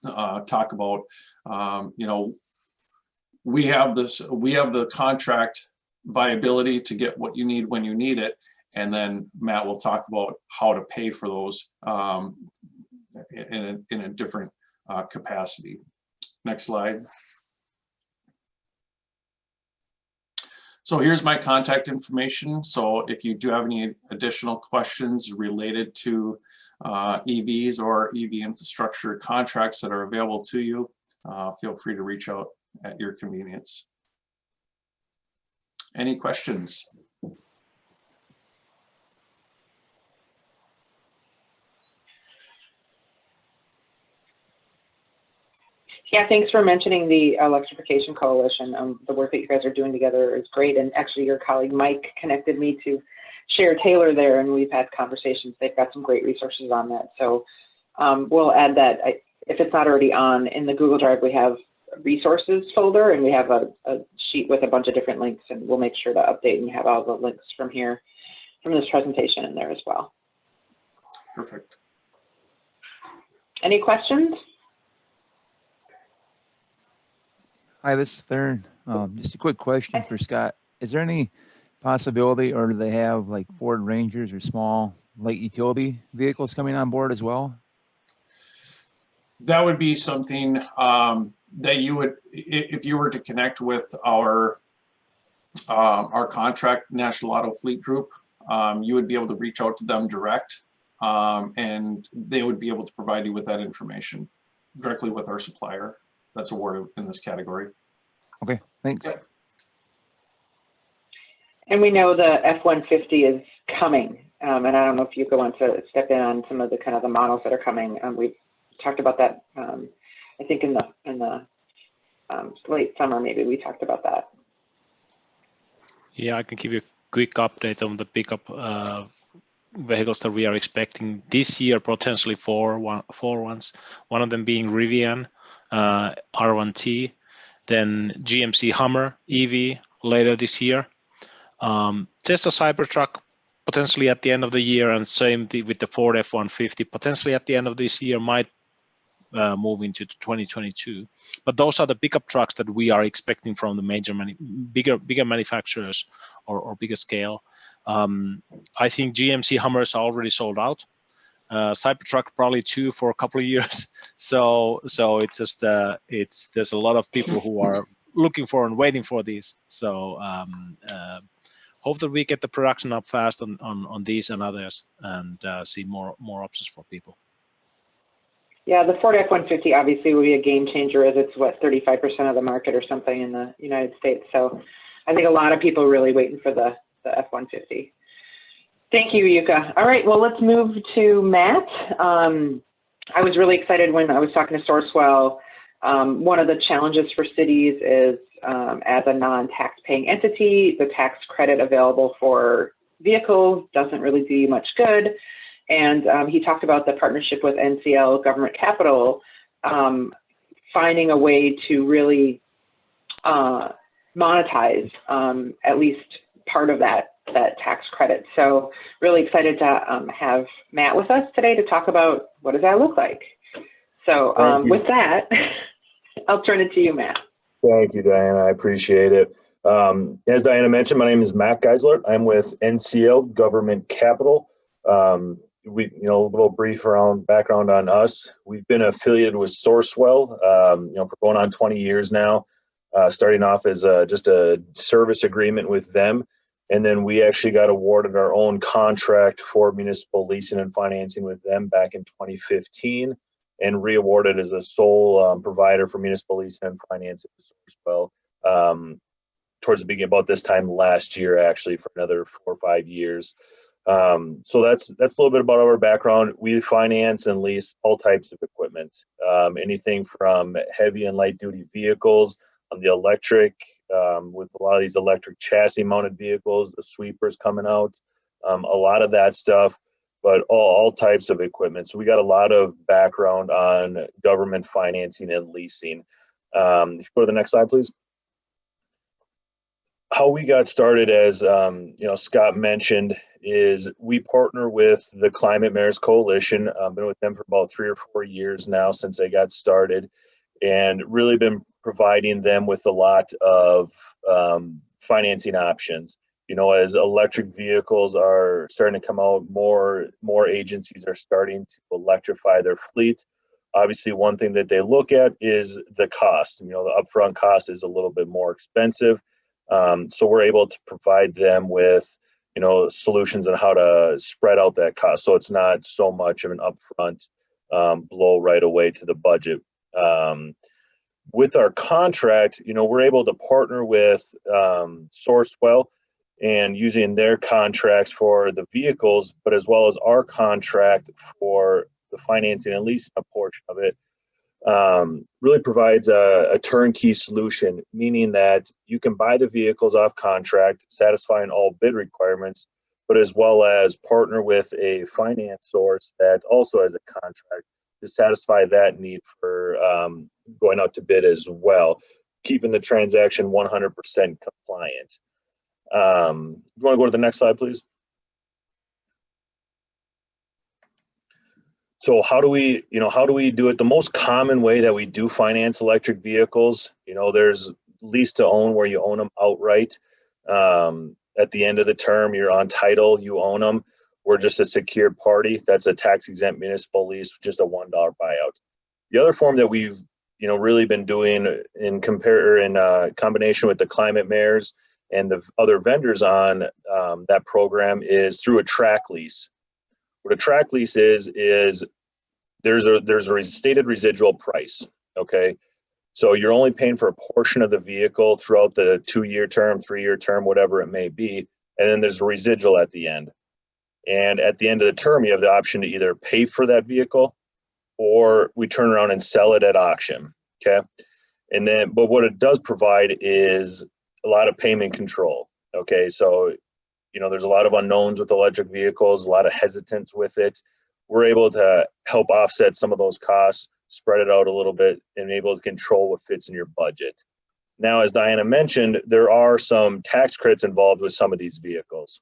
talk about, you know, we have the contract viability to get what you need when you need it, and then Matt will talk about how to pay for those in a different capacity. Next slide. So here's my contact information. So if you do have any additional questions related to EVs or EV infrastructure contracts that are available to you, feel free to reach out at your convenience. Any questions? Yeah, thanks for mentioning the Electrification Coalition. The work that you guys are doing together is great. And actually, your colleague Mike connected me to Cher Taylor there, and we've had conversations. They've got some great resources on that. So we'll add that. If it's not already on, in the Google Drive, we have a resources folder, and we have a sheet with a bunch of different links, and we'll make sure to update and have all the links from here, from this presentation in there as well. Perfect. Any questions? Hi, this is Theron. Just a quick question for Scott. Is there any possibility, or do they have like Ford Rangers or small light utility vehicles coming on board as well? That would be something that you would, if you were to connect with our contract National Auto Fleet Group, you would be able to reach out to them direct, and they would be able to provide you with that information directly with our supplier that's awarded in this category. Okay, thanks. Yeah. And we know the F-150 is coming, and I don't know if you go on to step in on some of the kind of the models that are coming. We've talked about that. I think in the late summer, maybe we talked about that. Yeah, I can give you a quick update on the pickup vehicles that we are expecting this year, potentially four ones. One of them being Rivian R1T, then GMC Hummer EV later this year. Tesla Cybertruck potentially at the end of the year, and same with the Ford F-150 potentially at the end of this year, might move into 2022. But those are the pickup trucks that we are expecting from the bigger manufacturers or bigger scale. I think GMC Hummers are already sold out. Cybertruck probably too for a couple of years. So it's just there's a lot of people who are looking for and waiting for these. So hope that we get the production up fast on these and others, and see more options for people. Yeah, the Ford F-150 obviously will be a game changer, as it's what, 35% of the market or something in the United States. So I think a lot of people are really waiting for the F-150. Thank you, Jukka. All right, well, let's move to Matt. I was really excited when I was talking to Sourcewell. One of the challenges for cities is, as a non-tax paying entity, the tax credit available for vehicles doesn't really do you much good. And he talked about the partnership with NCL Government Capital, finding a way to really monetize at least part of that tax credit. So really excited to have Matt with us today to talk about what does that look like. So with that, I'll turn it to you, Matt. Thank you, Diana. I appreciate it. As Diana mentioned, my name is Matt Geisler. I'm with NCL Government Capital. A little brief background on us. We've been affiliated with Sourcewell, for going on 20 years now. Starting off as just a service agreement with them, and then we actually got awarded our own contract for municipal leasing and financing with them back in 2015, and re-awarded as a sole provider for municipal leasing and financing with Sourcewell towards the beginning, about this time last year, actually, for another 4 or 5 years. So that's a little bit about our background. We finance and lease all types of equipment, anything from heavy and light duty vehicles, on the electric, with a lot of these electric chassis mounted vehicles, the sweepers coming out, a lot of that stuff, but all types of equipment. So we got a lot of background on government financing and leasing. If you go to the next slide, please. How we got started, as Scott mentioned, is we partner with the Climate Mayors Coalition. I've been with them for about 3 or 4 years now since they got started, and really been providing them with a lot of financing options. As electric vehicles are starting to come out, more agencies are starting to electrify their fleet. Obviously, one thing that they look at is the cost. You know, the upfront cost is a little bit more expensive. So we're able to provide them with, you know, solutions on how to spread out that cost. So it's not so much of an upfront blow right away to the budget. With our contract, you know, we're able to partner with Sourcewell and using their contracts for the vehicles, but as well as our contract for the financing and leasing a portion of it, really provides a turnkey solution, meaning that you can buy the vehicles off contract, satisfying all bid requirements, but as well as partner with a finance source that also has a contract to satisfy that need for going out to bid as well, keeping the transaction 100% compliant. You want to go to the next slide, please? So how do we do it? The most common way that we do finance electric vehicles, you know, there's lease to own where you own them outright. At the end of the term, you're on title, you own them. We're just a secured party. That's a tax exempt municipal lease, just a $1 buyout. The other form that we've, you know, really been doing in combination with the climate mayors and the other vendors on that program is through a track lease. What a track lease is there's a stated residual price, okay? So you're only paying for a portion of the vehicle throughout the 2-year term, 3-year term, whatever it may be, and then there's a residual at the end. And at the end of the term, you have the option to either pay for that vehicle or we turn around and sell it at auction, okay? And then, but what it does provide is a lot of payment control, okay? So, you know, there's a lot of unknowns with electric vehicles, a lot of hesitance with it. We're able to help offset some of those costs, spread it out a little bit, and able to control what fits in your budget. Now, as Diana mentioned, there are some tax credits involved with some of these vehicles.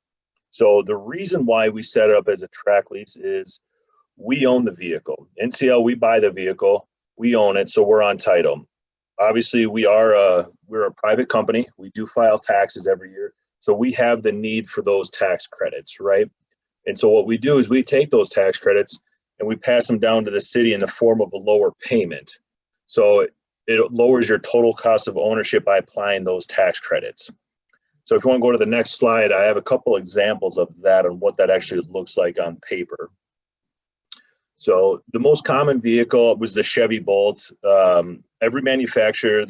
So the reason why we set it up as a track lease is we own the vehicle. NCL, we buy the vehicle, we own it, so we're on title. Obviously, we're a private company. We do file taxes every year. So we have the need for those tax credits, right? And so what we do is we take those tax credits and we pass them down to the city in the form of a lower payment. So it lowers your total cost of ownership by applying those tax credits. So if you want to go to the next slide, I have a couple examples of that and what that actually looks like on paper. So the most common vehicle was the Chevy Bolt. Every manufacturer,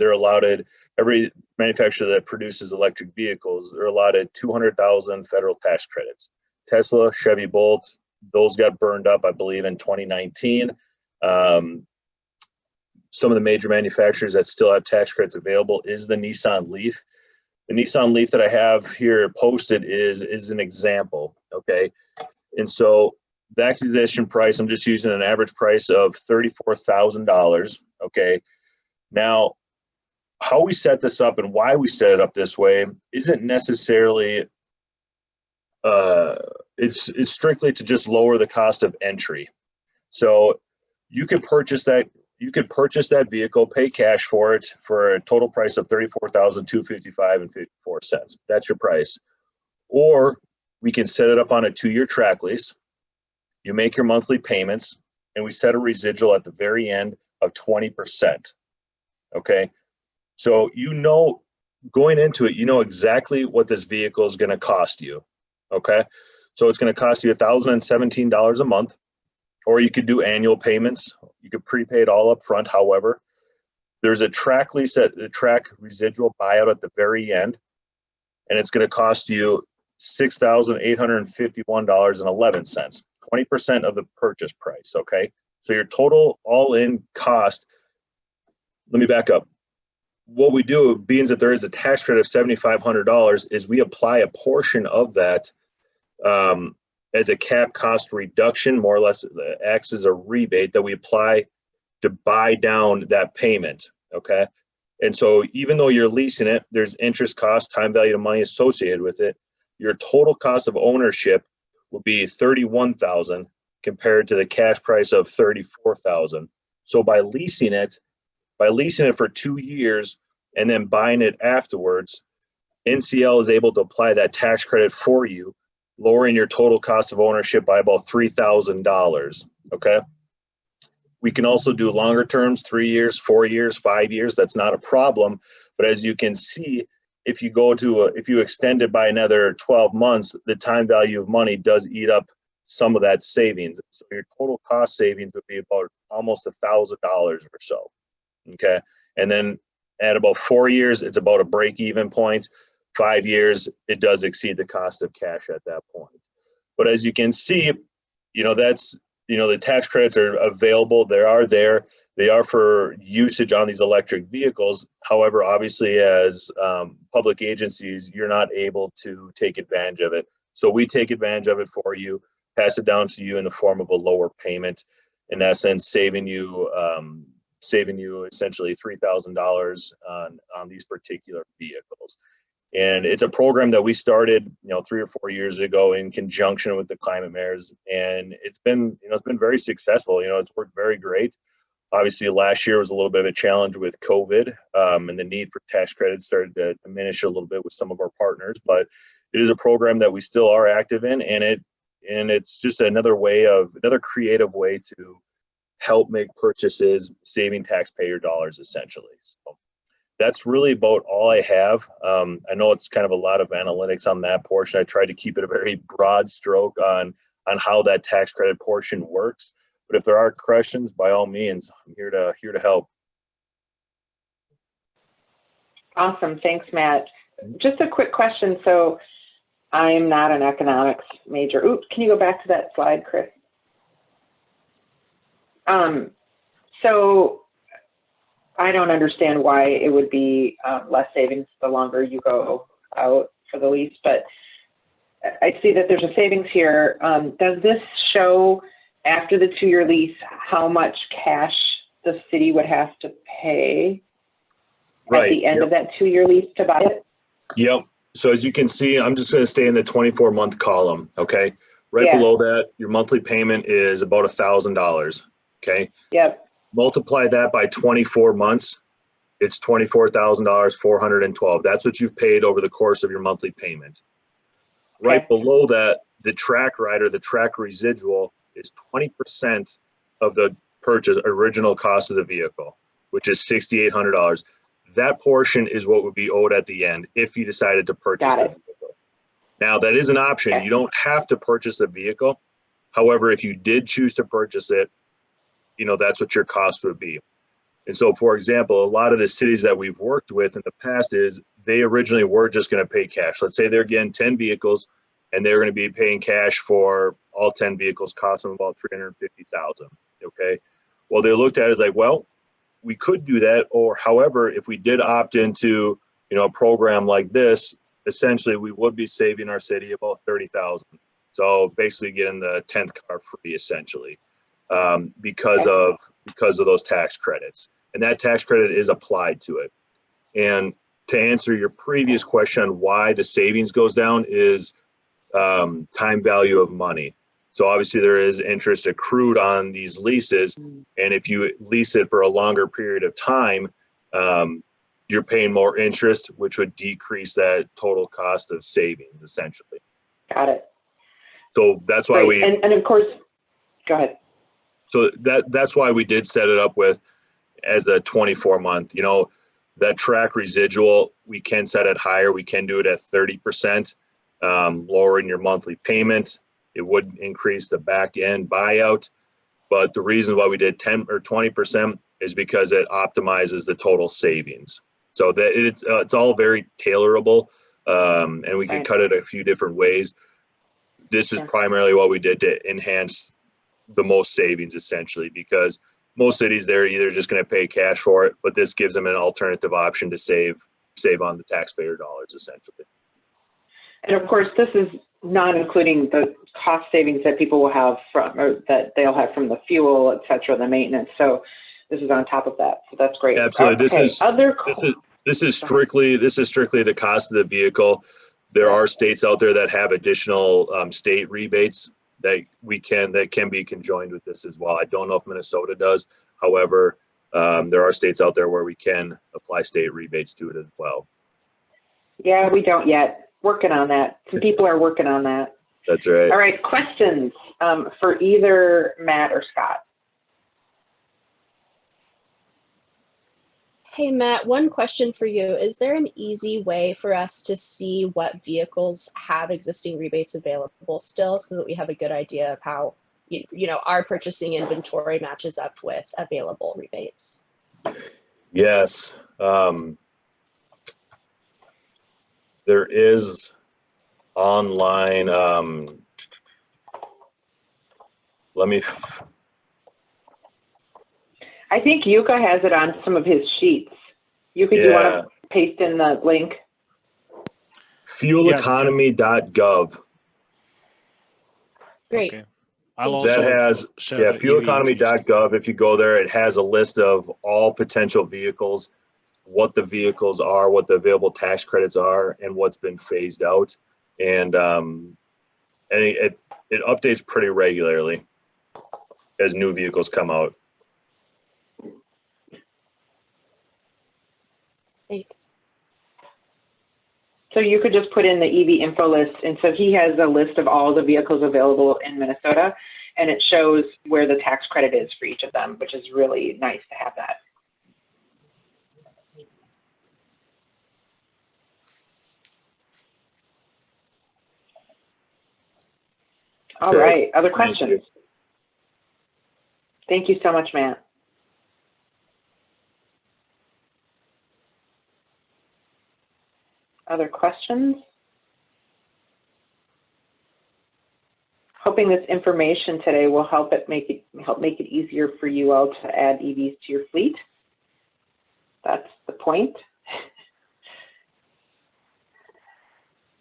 every manufacturer that produces electric vehicles, they're allotted 200,000 federal tax credits. Tesla, Chevy Bolt, those got burned up, I believe, in 2019. Some of the major manufacturers that still have tax credits available is the Nissan Leaf. The Nissan Leaf that I have here posted is an example, okay? And so the acquisition price, I'm just using an average price of $34,000, okay? Now, how we set this up and why we set it up this way isn't necessarily, it's strictly to just lower the cost of entry. So you could purchase that vehicle, pay cash for it for a total price of $34,255.54. That's your price. Or we can set it up on a 2-year track lease. You make your monthly payments, and we set a residual at the very end of 20%. Okay, so you know, going into it, you know exactly what this vehicle is going to cost you. Okay, so it's going to cost you $1,017 a month, or you could do annual payments. You could prepay it all up front. However, there's a track lease at the track residual buyout at the very end, and it's going to cost you $6,851.11. 20% of the purchase price, okay? So your total all-in cost, let me back up. What we do, being that there is a tax credit of $7,500, is we apply a portion of that as a cap cost reduction, more or less acts as a rebate that we apply to buy down that payment, okay? And so even though you're leasing it, there's interest cost, time value of money associated with it. Your total cost of ownership would be $31,000 compared to the cash price of $34,000. So by leasing it for 2 years and then buying it afterwards, NCL is able to apply that tax credit for you, lowering your total cost of ownership by about $3,000. Okay. We can also do longer terms, 3 years, 4 years, 5 years. That's not a problem. But as you can see, if you go to if you extend it by another 12 months, the time value of money does eat up some of that savings. So your total cost savings would be about almost $1,000 or so. Okay. And then at about 4 years, it's about a break-even point. 5 years, it does exceed the cost of cash at that point. But as you can see, that's, the tax credits are available. They are there. They are for usage on these electric vehicles. However, obviously, as public agencies, you're not able to take advantage of it. So we take advantage of it for you, pass it down to you in the form of a lower payment, in essence, saving you essentially $3,000 on these particular vehicles. And it's a program that we started, 3 or 4 years ago in conjunction with the climate mayors, and it's been very successful. It's worked very great. Obviously, last year was a little bit of a challenge with COVID, and the need for tax credits started to diminish a little bit with some of our partners. But it is a program that we still are active in, and it's just another creative way to help make purchases, saving taxpayer dollars, essentially. So that's really about all I have. I know it's kind of a lot of analytics on that portion. I tried to keep it a very broad stroke on how that tax credit portion works. But if there are questions, by all means, I'm here to help. Awesome. Thanks, Matt. Just a quick question. So I'm not an economics major. Oops, can you go back to that slide, Chris? So I don't understand why it would be less savings the longer you go out for the lease, but I see that there's a savings here. Does this show after the 2-year lease how much cash the city would have to pay at the end of that 2-year lease to buy it? Yep. So as you can see, I'm just going to stay in the 24-month column. Okay. Right below that, your monthly payment is about $1,000. Okay. Yep. Multiply that by 24 months. It's $24,412. That's what you've paid over the course of your monthly payment. Okay. Right below that, the track rider, the track residual is 20% of the purchase original cost of the vehicle, which is $6,800. That portion is what would be owed at the end if you decided to purchase the vehicle. Now, that is an option. Okay. You don't have to purchase the vehicle. However, if you did choose to purchase it, that's what your cost would be. And so, for example, a lot of the cities that we've worked with in the past is they originally were just going to pay cash. Let's say they're getting 10 vehicles and they're going to be paying cash for all 10 vehicles, cost them about $350,000. Okay. Well, they looked at it as like, well, we could do that. Or however, if we did opt into, a program like this, essentially we would be saving our city about $30,000. So basically getting the 10th car free, essentially. Because of those tax credits, and that tax credit is applied to it. And to answer your previous question on why the savings goes down is time value of money. So obviously there is interest accrued on these leases, and if you lease it for a longer period of time, you're paying more interest, which would decrease that total cost of savings, essentially. Got it. So that's why and of course, go ahead. So that's why we did set it up with as a 24-month. That track residual, we can set it higher. We can do it at 30%, lowering your monthly payment. It would increase the back end buyout. But the reason why we did 10 or 20% is because it optimizes the total savings. So that it's all very tailorable, and we can cut it a few different ways. This is primarily what we did to enhance the most savings, essentially, because most cities, they're either just going to pay cash for it, but this gives them an alternative option to save on the taxpayer dollars, essentially. And of course, this is not including the cost savings that people will have or that they'll have from the fuel, et cetera, the maintenance. So this is on top of that. So that's great. Absolutely. Okay. This is strictly the cost of the vehicle. There are states out there that have additional state rebates that can be conjoined with this as well. I don't know if Minnesota does. However, there are states out there where we can apply state rebates to it as well. Yeah, we don't yet. Working on that. Some people are working on that. That's right. All right, questions for either Matt or Scott? Hey, Matt, one question for you. Is there an easy way for us to see what vehicles have existing rebates available still so that we have a good idea of how, you know, our purchasing inventory matches up with available rebates? Yes. There is online, I think Jukka has it on some of his sheets. Jukka, do you want to paste in the link? Fueleconomy.gov. Great. Okay. I'll also That has, share the EV fueleconomy.gov. If you go there, it has a list of all potential vehicles, what the vehicles are, what the available tax credits are, and what's been phased out. And it updates pretty regularly as new vehicles come out. Thanks. So you could just put in the EV info list. And so he has a list of all the vehicles available in Minnesota, and it shows where the tax credit is for each of them, which is really nice to have that. All right, other questions? Thank you so much, Matt. Other questions? Hoping this information today will help make it easier for you all to add EVs to your fleet. That's the point.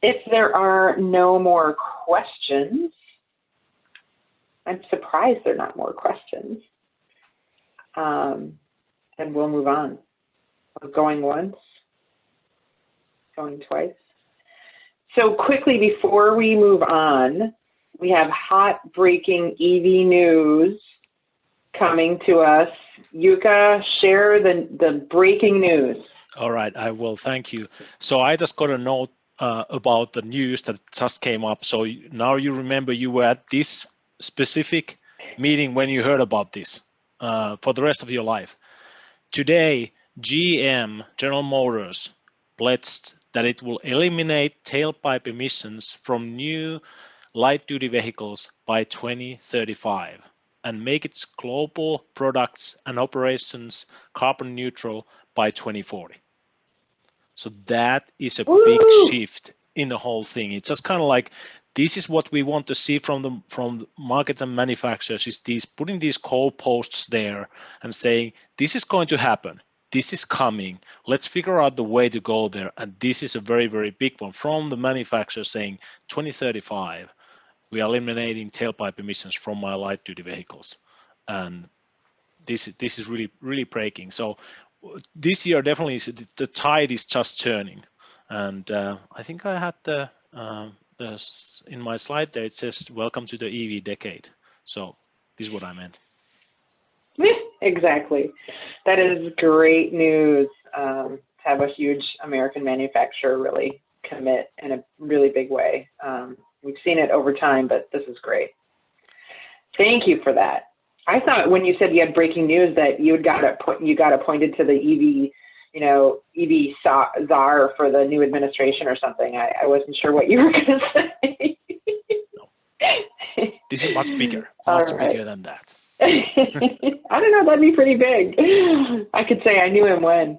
If there are no more questions, I'm surprised there are not more questions. And we'll move on. Going once, going twice. So quickly before we move on, we have hot breaking EV news coming to us. Jukka, share the breaking news. All right, I will. Thank you. So I just got a note about the news that just came up. So now you remember you were at this specific meeting when you heard about this for the rest of your life. Today, GM, General Motors, pledged that it will eliminate tailpipe emissions from new light-duty vehicles by 2035 and make its global products and operations carbon neutral by 2040. So that is a big shift in the whole thing. It's just kind of like, this is what we want to see from the market and manufacturers, is these putting these goalposts there and saying, this is going to happen. This is coming. Let's figure out the way to go there. And this is a very, very big one from the manufacturer saying 2035, we are eliminating tailpipe emissions from my light duty vehicles. And this is really, really breaking. So this year, definitely the tide is just turning. And I think I had in my slide there, it says, welcome to the EV decade. So this is what I meant. Exactly. That is great news to have a huge American manufacturer really commit in a really big way. We've seen it over time, but this is great. Thank you for that. I thought when you said you had breaking news that you got appointed to the EV, EV czar for the new administration or something. I wasn't sure what you were going to say. No. This is much bigger, bigger than that. I don't know, that'd be pretty big. I could say I knew him when.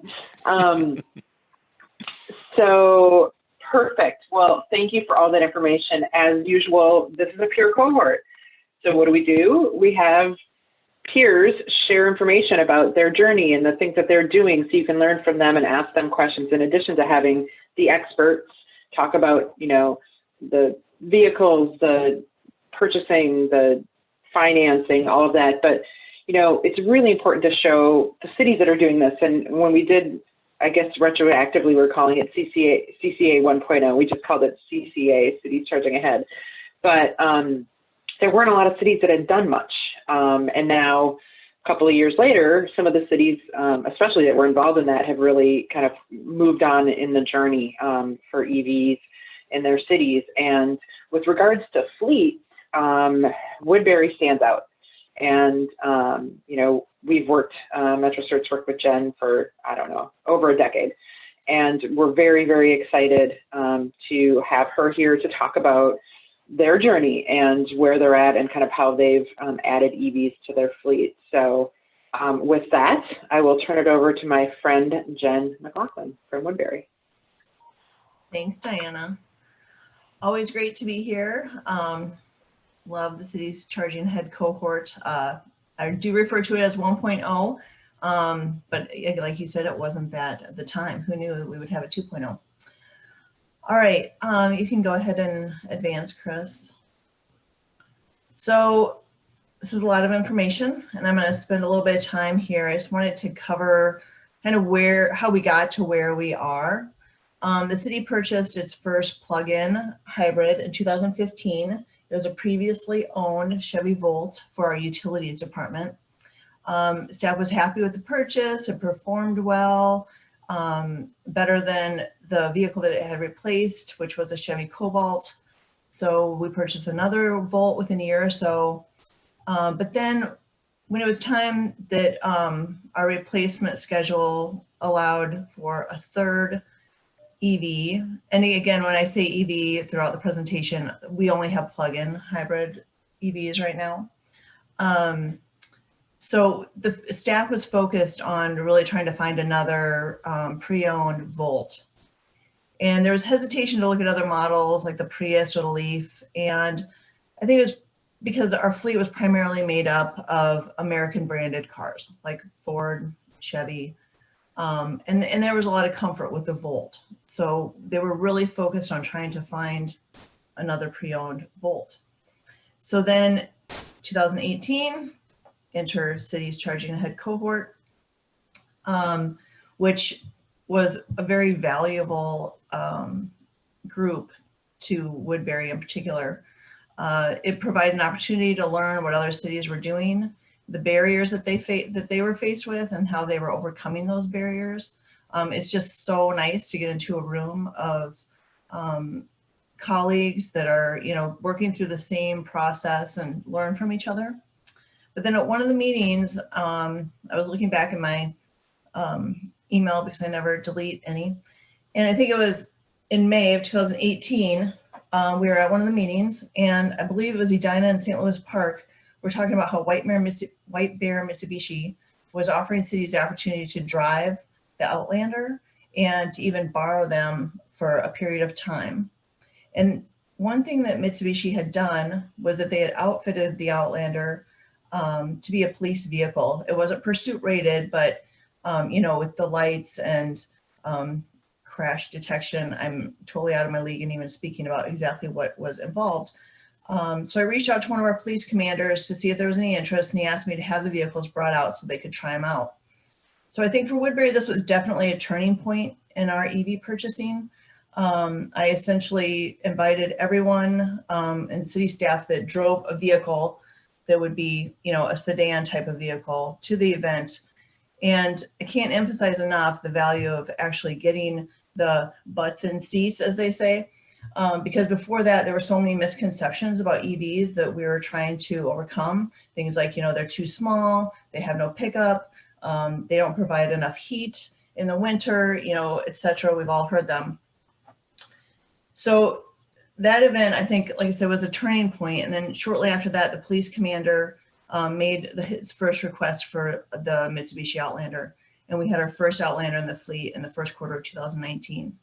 So perfect. Well, thank you for all that information. As usual, this is a peer cohort. So what do? We have peers share information about their journey and the things that they're doing, so you can learn from them and ask them questions, in addition to having the experts talk about, the vehicles, the purchasing, the financing, all of that. But, it's really important to show the cities that are doing this. And when we did, I guess retroactively, we're calling it CCA 1.0. We just called it CCA, Cities Charging Ahead. But there weren't a lot of cities that had done much. And now, a couple of years later, some of the cities, especially that were involved in that, have really kind of moved on in the journey for EVs in their cities. And with regards to fleet, Woodbury stands out. And, we've worked, MetroCert's worked with Jen for, I don't know, over a decade. And we're very, very excited to have her here to talk about their journey and where they're at and kind of how they've added EVs to their fleet. So with that, I will turn it over to my friend, Jen McLaughlin from Woodbury. Thanks, Diana. Always great to be here. Love the city's charging ahead cohort. I do refer to it as 1.0, but like you said, it wasn't that at the time. Who knew that we would have a 2.0? All right, you can go ahead and advance, Chris. So this is a lot of information, and I'm going to spend a little bit of time here. I just wanted to cover kind of how we got to where we are. The city purchased its first plug-in hybrid in 2015. It was a previously owned Chevy Volt for our utilities department. Staff was happy with the purchase. It performed well, better than the vehicle that it had replaced, which was a Chevy Cobalt. So we purchased another Volt within a year or so. But then when it was time that our replacement schedule allowed for a third EV, and again, when I say EV throughout the presentation, we only have plug-in hybrid EVs right now. So the staff was focused on really trying to find another pre-owned Volt. And there was hesitation to look at other models like the Prius or the Leaf. And I think it was because our fleet was primarily made up of American branded cars like Ford, Chevy, and there was a lot of comfort with the Volt. So they were really focused on trying to find another pre-owned Volt. So then 2018, enter city's charging ahead cohort, which was a very valuable group to Woodbury in particular. It provided an opportunity to learn what other cities were doing, the barriers that they were faced with, and how they were overcoming those barriers. It's just so nice to get into a room of colleagues that are, working through the same process and learn from each other. But then at one of the meetings, I was looking back in my email because I never delete any, and I think it was in May of 2018. We were at one of the meetings, and I believe it was Edina in St. Louis Park. We're talking about how White Bear Mitsubishi was offering cities the opportunity to drive the Outlander and to even borrow them for a period of time. And one thing that Mitsubishi had done was that they had outfitted the Outlander to be a police vehicle. It wasn't pursuit rated, but with the lights and crash detection, I'm totally out of my league and even speaking about exactly what was involved. So I reached out to one of our police commanders to see if there was any interest, and he asked me to have the vehicles brought out so they could try them out. So I think for Woodbury, this was definitely a turning point in our EV purchasing. I essentially invited everyone and city staff that drove a vehicle that would be, a sedan type of vehicle to the event. And I can't emphasize enough the value of actually getting the butts in seats, as they say, because before that, there were so many misconceptions about EVs that we were trying to overcome. Things like, they're too small, they have no pickup, they don't provide enough heat in the winter, etc. We've all heard them. So that event, I think, like I said, was a turning point. And then shortly after that, the police commander made his first request for the Mitsubishi Outlander. And we had our first Outlander in the fleet in the first quarter of 2019.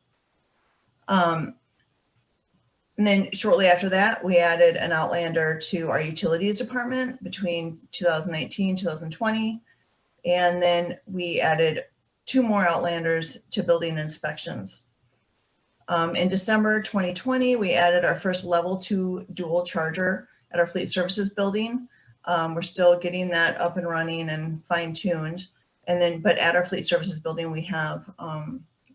And then shortly after that, we added an Outlander to our utilities department between 2019, 2020. And then we added 2 more Outlanders to building inspections. In December 2020, we added our first level 2 dual charger at our fleet services building. We're still getting that up and running and fine-tuned. But at our fleet services building, we have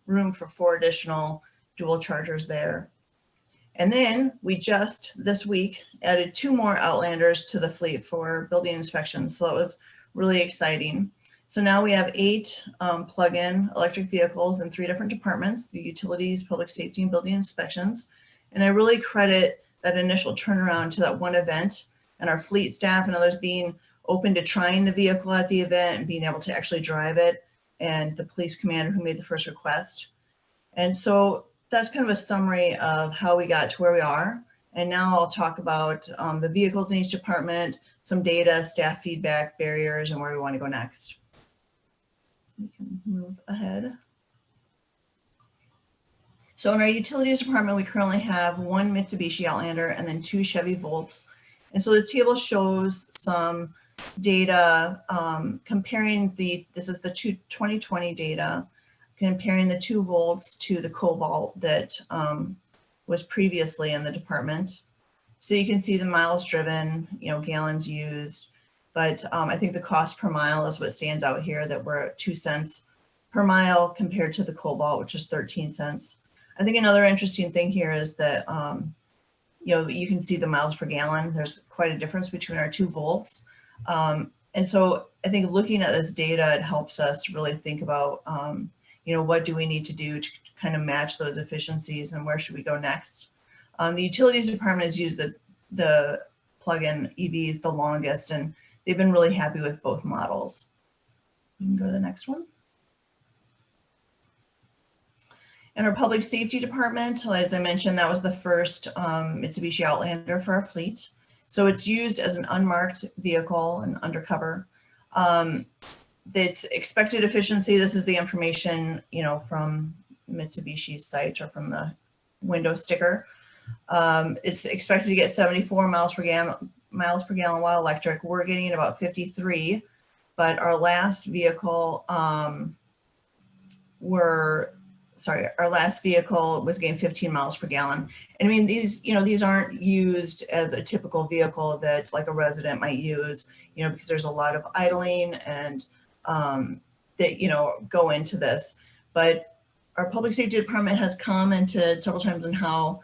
room for 4 additional dual chargers there. And then we just this week added 2 more Outlanders to the fleet for building inspections. So that was really exciting. So now we have 8 plug-in electric vehicles in 3 different departments: the utilities, public safety, and building inspections. And I really credit that initial turnaround to that one event and our fleet staff and others being open to trying the vehicle at the event and being able to actually drive it, and the police commander who made the first request. And so that's kind of a summary of how we got to where we are. And now I'll talk about the vehicles in each department, some data, staff feedback, barriers, and where we want to go next. We can move ahead. So in our utilities department, we currently have one Mitsubishi Outlander and then 2 Chevy Volts. And so this table shows some data comparing this is the 2020 data, comparing the 2 Volts to the Cobalt that was previously in the department. So you can see the miles driven, gallons used, but I think the cost per mile is what stands out here, that we're at 2 cents per mile compared to the Cobalt, which is 13 cents. I think another interesting thing here is that, you can see the miles per gallon. There's quite a difference between our 2 Volts. And so I think looking at this data, it helps us really think about, what do we need to do to kind of match those efficiencies and where should we go next? The utilities department has used the plug-in EVs the longest, and they've been really happy with both models. You can go to the next one. In our public safety department, as I mentioned, that was the first Mitsubishi Outlander for our fleet. So it's used as an unmarked vehicle and undercover. Its expected efficiency, this is the information, from Mitsubishi's site or from the window sticker. It's expected to get 74 miles per gallon while electric. We're getting about 53, but our last vehicle our last vehicle was getting 15 miles per gallon. And I mean, these aren't used as a typical vehicle that like a resident might use, because there's a lot of idling and that, go into this. But our public safety department has commented several times on how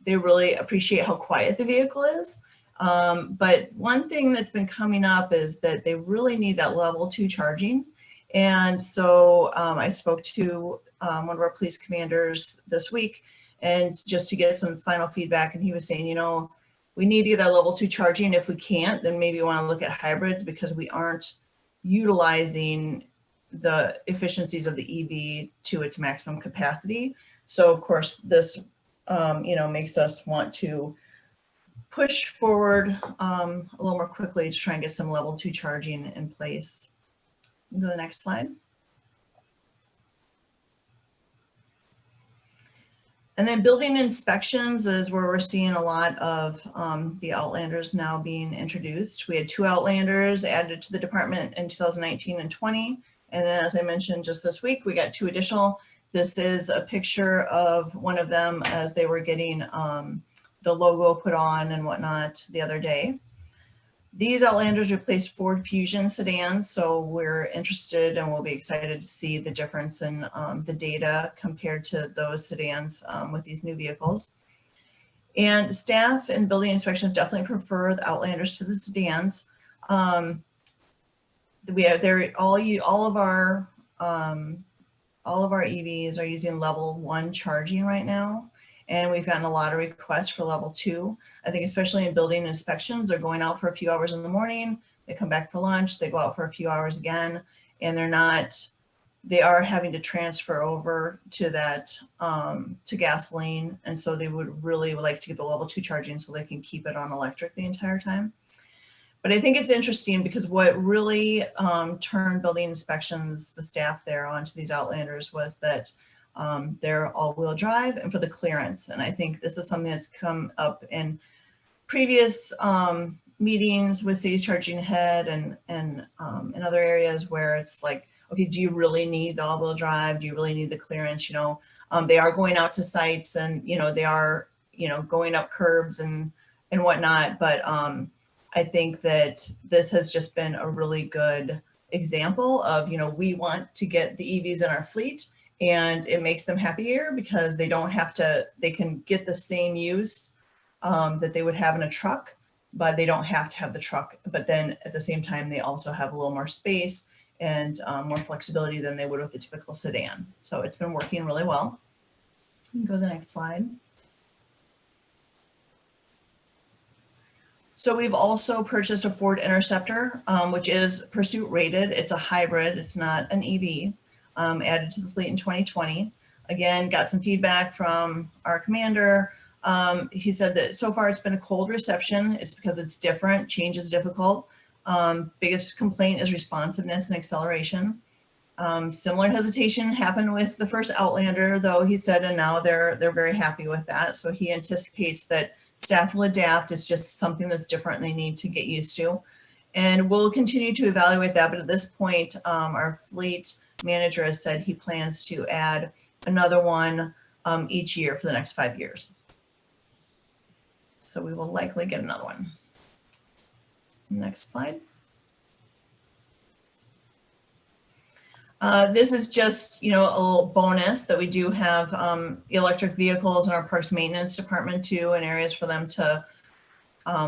they really appreciate how quiet the vehicle is. But one thing that's been coming up is that they really need that level 2 charging. And so I spoke to one of our police commanders this week, and just to get some final feedback, and he was saying, we need to get that level 2 charging. If we can't, then maybe we want to look at hybrids, because we aren't utilizing the efficiencies of the EV to its maximum capacity. So of course this, makes us want to push forward a little more quickly to try and get some level 2 charging in place. Go to the next slide. And then building inspections is where we're seeing a lot of the Outlanders now being introduced. We had 2 Outlanders added to the department in 2019 and 20. And then, as I mentioned just this week, we got 2 additional. This is a picture of one of them as they were getting the logo put on and whatnot the other day. These Outlanders replaced Ford Fusion sedans, so we're interested and we'll be excited to see the difference in the data compared to those sedans with these new vehicles. And staff and building inspections definitely prefer the Outlanders to the sedans. All of our EVs are using level 1 charging right now, and we've gotten a lot of requests for level 2. I think especially in building inspections, they're going out for a few hours in the morning, they come back for lunch, they go out for a few hours again, and they are having to transfer over to that, to gasoline. And so they would really like to get the level 2 charging so they can keep it on electric the entire time. But I think it's interesting because what really turned building inspections, the staff there, onto these Outlanders was that they're all-wheel drive and for the clearance. And I think this is something that's come up in previous meetings with cities charging ahead and in other areas where it's like, okay, do you really need the all-wheel drive? Do you really need the clearance? They are going out to sites and, they are, going up curbs and whatnot. But I think that this has just been a really good example of, we want to get the EVs in our fleet, and it makes them happier because they can get the same use that they would have in a truck, but they don't have to have the truck. But then at the same time, they also have a little more space and more flexibility than they would with a typical sedan. So it's been working really well. Go to the next slide. So we've also purchased a Ford Interceptor, which is pursuit rated. It's a hybrid. It's not an EV, added to the fleet in 2020. Again, got some feedback from our commander. He said that so far it's been a cold reception. It's because it's different. Change is difficult. Biggest complaint is responsiveness and acceleration. Similar hesitation happened with the first Outlander, though, he said, and now they're very happy with that. So he anticipates that staff will adapt. It's just something that's different and they need to get used to. And we'll continue to evaluate that. But at this point, our fleet manager has said he plans to add another one each year for the next 5 years. So we will likely get another one. Next slide. This is just, a little bonus that we do have electric vehicles in our parks maintenance department too, and areas for them to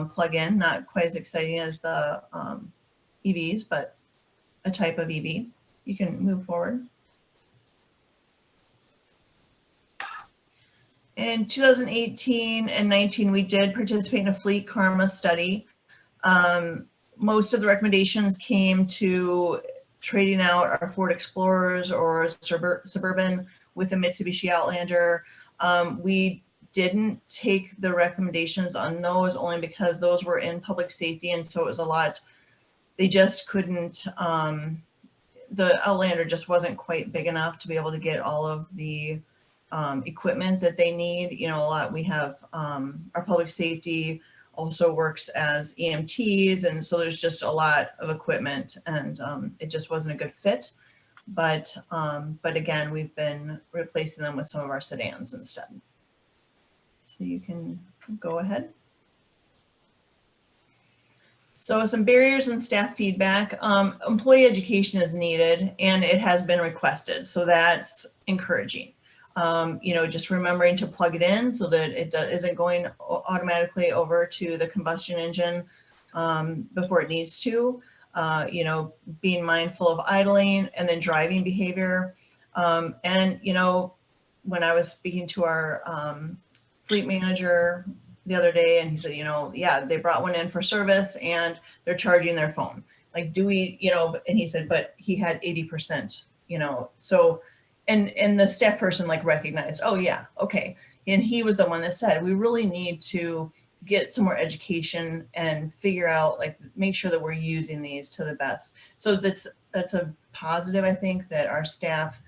plug in. Not quite as exciting as the EVs, but a type of EV. You can move forward. In 2018 and 19, we did participate in a fleet karma study. Most of the recommendations came to trading out our Ford Explorers or Suburban with a Mitsubishi Outlander. We didn't take the recommendations on those only because those were in public safety, and so it was a lot, they just couldn't, the Outlander just wasn't quite big enough to be able to get all of the equipment that they need. A lot, we have our public safety also works as EMTs, and so there's just a lot of equipment, and it just wasn't a good fit. But again, we've been replacing them with some of our sedans instead. So you can go ahead. So some barriers and staff feedback. Employee education is needed, and it has been requested, so that's encouraging. Just remembering to plug it in so that it isn't going automatically over to the combustion engine before it needs to. Being mindful of idling and then driving behavior. When I was speaking to our fleet manager the other day, and he said, yeah, they brought one in for service and they're charging their phone. Like, do we, and he said, but he had 80%, so. And the staff person recognized, oh yeah, okay. And he was the one that said, we really need to get some more education and figure out, make sure that we're using these to the best. So that's a positive, I think, that our staff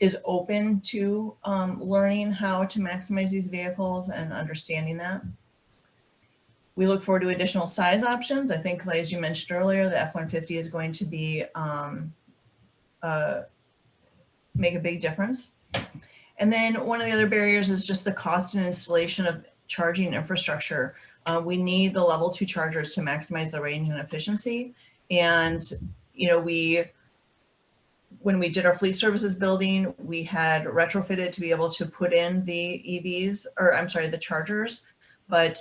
is open to learning how to maximize these vehicles and understanding that. We look forward to additional size options. I think, as you mentioned earlier, the F-150 is going to be make a big difference. And then one of the other barriers is just the cost and installation of charging infrastructure. We need the level 2 chargers to maximize the range and efficiency. And, when we did our fleet services building, we had retrofitted to be able to put in the EVs, or I'm sorry, the chargers, but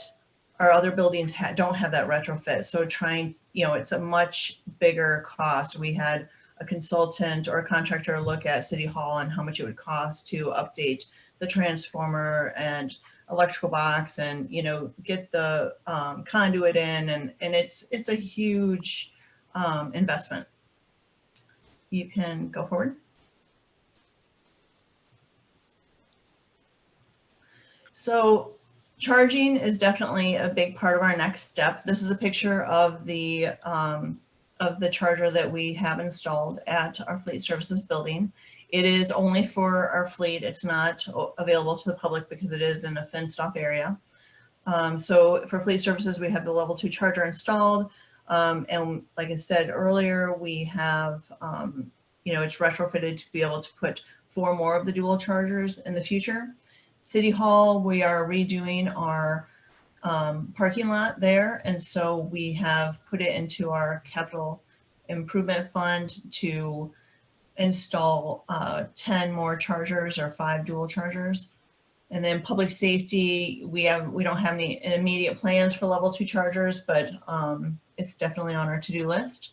our other buildings don't have that retrofit. So it's a much bigger cost. We had a consultant or a contractor look at City Hall and how much it would cost to update the transformer and electrical box and, get the conduit in, and it's a huge investment. You can go forward. So charging is definitely a big part of our next step. This is a picture of the charger that we have installed at our fleet services building. It is only for our fleet. It's not available to the public because it is in a fenced off area. So for fleet services, we have the level 2 charger installed. And like I said earlier, we have, it's retrofitted to be able to put 4 more of the dual chargers in the future. City Hall, we are redoing our parking lot there, and so we have put it into our capital improvement fund to install 10 more chargers or 5 dual chargers. And then public safety, we don't have any immediate plans for level 2 chargers, but it's definitely on our to-do list.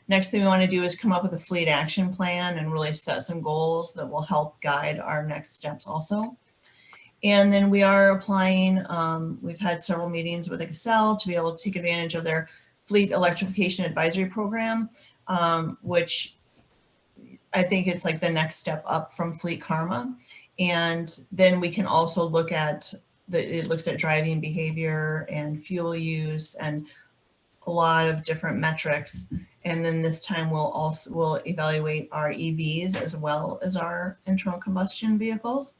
Next thing we want to do is come up with a fleet action plan and really set some goals that will help guide our next steps also. And then we are applying, we've had several meetings with Excel to be able to take advantage of their Fleet Electrification Advisory Program, which I think it's like the next step up from Fleet Karma. And then we can also look at, it looks at driving behavior and fuel use and a lot of different metrics. And then this time we'll evaluate our EVs as well as our internal combustion vehicles.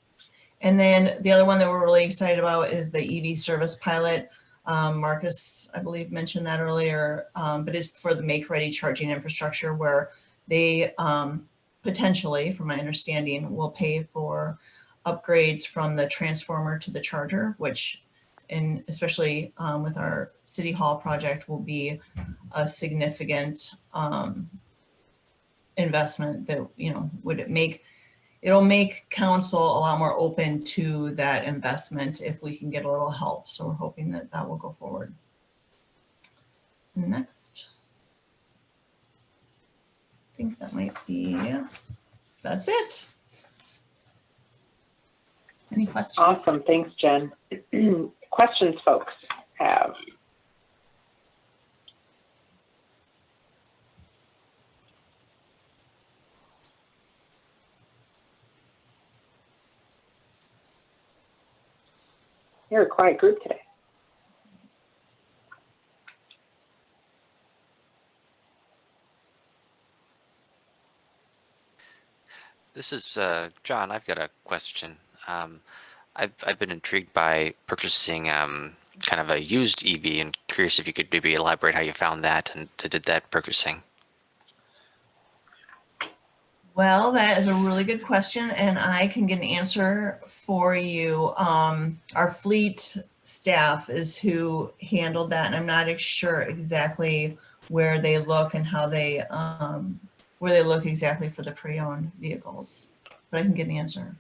And then the other one that we're really excited about is the EV service pilot. Marcus, I believe, mentioned that earlier, but it's for the make-ready charging infrastructure where they potentially, from my understanding, will pay for upgrades from the transformer to the charger, which, and especially with our City Hall project, will be a significant investment that, you know, it'll make council a lot more open to that investment if we can get a little help. So we're hoping that that will go forward. Next. I think that might be, that's it. Any questions? Awesome. Thanks, Jen. Questions folks have? You're a quiet group today. This is John. I've got a question. I've been intrigued by purchasing kind of a used EV and curious if you could maybe elaborate how you found that and did that purchasing. Well, that is a really good question, and I can get an answer for you. Our fleet staff is who handled that, and I'm not sure exactly where they look and how they where they look exactly for the pre-owned vehicles, but I can get an answer.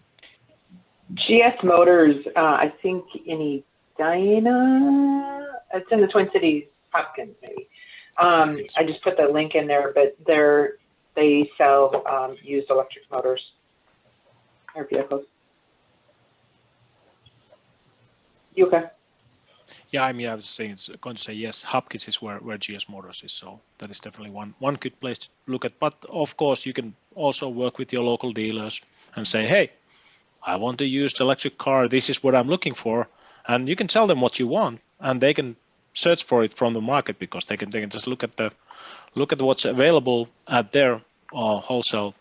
GS Motors, I think in Edina, it's in the Twin Cities, Hopkins maybe. I just put the link in there, but they sell used electric motors or vehicles. Yuka. Yeah, I mean, I was going to say yes. Hopkins is where GS Motors is, so that is definitely one good place to look at. But of course, you can also work with your local dealers and say, hey, I want a used electric car. This is what I'm looking for, and you can tell them what you want, and they can search for it from the market because they can just look at what's available at their wholesale,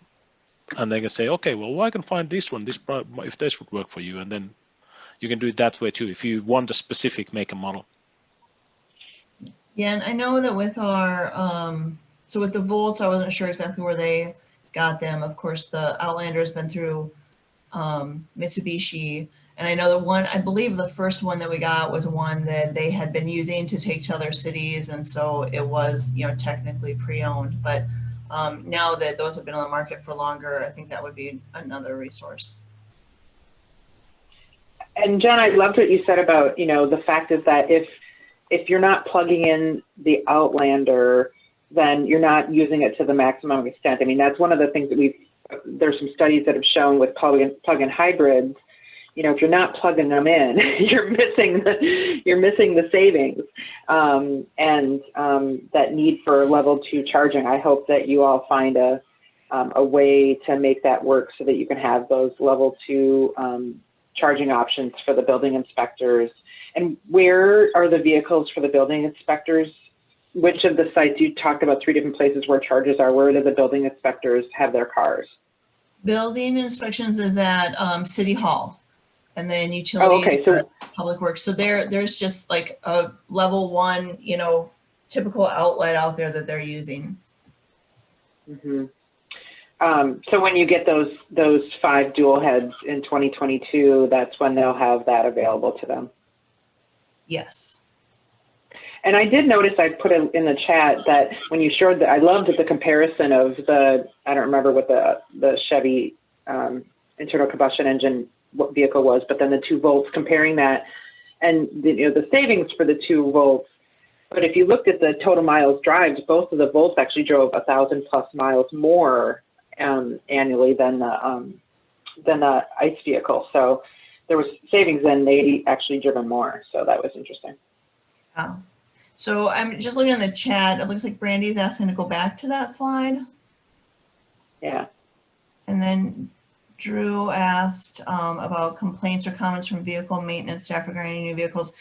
and they can say, okay, well, I can find this one. If this would work for you, and then you can do it that way too if you want a specific make and model. Yeah, and I know that with our so with the Volts, I wasn't sure exactly where they got them. Of course, the Outlander has been through Mitsubishi, and I know that one, I believe the first one that we got was one that they had been using to take to other cities, and so it was, you know, technically pre-owned. But now that those have been on the market for longer, I think that would be another resource. And Jen, I loved what you said about, you know, the fact is that if you're not plugging in the Outlander, then you're not using it to the maximum extent. I mean, that's one of the things that there's some studies that have shown with plug-in hybrids. You know, if you're not plugging them in, you're missing the savings and that need for level 2 charging. I hope that you all find a way to make that work so that you can have those level 2 charging options for the building inspectors. And where are the vehicles for the building inspectors? Which of the sites, you talked about 3 different places where chargers are, where do the building inspectors have their cars? Building inspections is at City Hall, and then utilities, so Public Works. So there's just like a level 1, you know, typical outlet out there that they're using. Mm-hmm. So when you get those 5 dual heads in 2022, that's when they'll have that available to them. Yes. And I did notice, I put it in the chat that when you showed I loved the comparison of I don't remember what the Chevy internal combustion engine vehicle was, but then the 2 Volts, comparing that and the savings for the 2 Volts. But if you looked at the total miles drives, both of the Volts actually drove 1,000+ miles more annually than the ICE vehicle. So there was savings and they actually driven more. So that was interesting. Wow. So I'm just looking in the chat. It looks like Brandy's asking to go back to that slide. Yeah. And then Drew asked about complaints or comments from vehicle maintenance staff regarding new vehicles.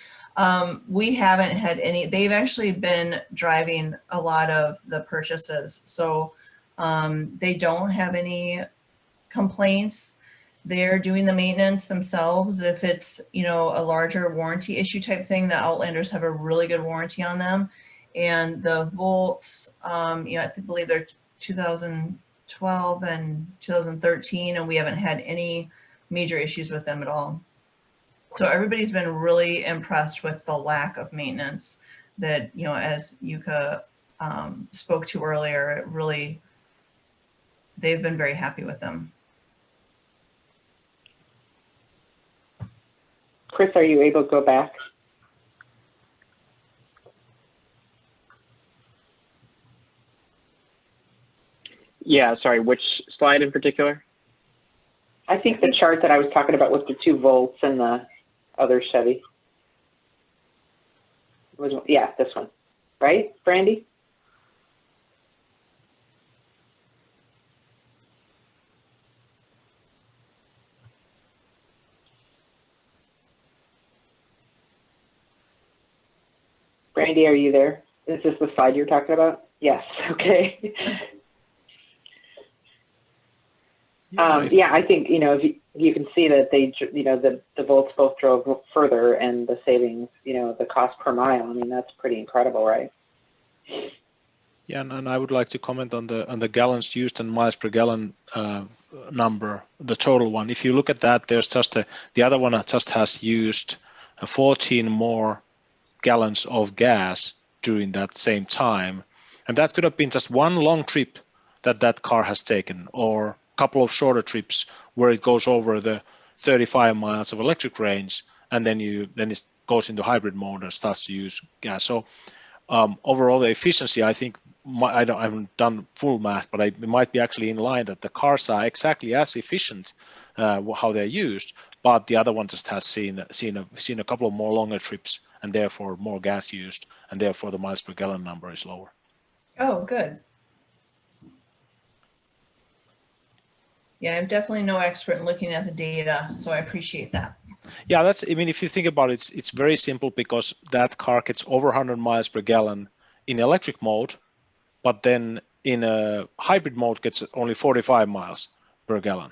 We haven't had any. They've actually been driving a lot of the purchases. So they don't have any complaints. They're doing the maintenance themselves. If it's, you know, a larger warranty issue type thing, the Outlanders have a really good warranty on them. And the Volts, you know, I believe they're 2012 and 2013, and we haven't had any major issues with them at all. So everybody's been really impressed with the lack of maintenance that, you know, as Jukka spoke to earlier, it really, they've been very happy with them. Chris, are you able to go back? Yeah, sorry, which slide in particular? I think the chart that I was talking about with the 2 Volts and the other Chevy. Yeah, this one. Right, Brandy? Brandy, are you there? Is this the slide you're talking about? Yes, okay. Yeah, I think, you know, if you can see that they, you know, the Volts both drove further, and the savings, you know, the cost per mile, I mean, that's pretty incredible, right? Yeah, and I would like to comment on the gallons used and miles per gallon number, the total one. If you look at that, there's just the other one just has used 14 more gallons of gas during that same time, and that could have been just one long trip that car has taken, or a couple of shorter trips where it goes over the 35 miles of electric range, and then it goes into hybrid mode and starts to use gas. So overall, the efficiency, I think, I haven't done full math, but it might be actually in line that the cars are exactly as efficient how they're used, but the other one just has seen a couple of more longer trips, and therefore more gas used, and therefore the miles per gallon number is lower. Oh, good. Yeah, I'm definitely no expert in looking at the data, so I appreciate that. Yeah, I mean, if you think about it, it's very simple, because that car gets over 100 miles per gallon in electric mode, but then in a hybrid mode gets only 45 miles per gallon.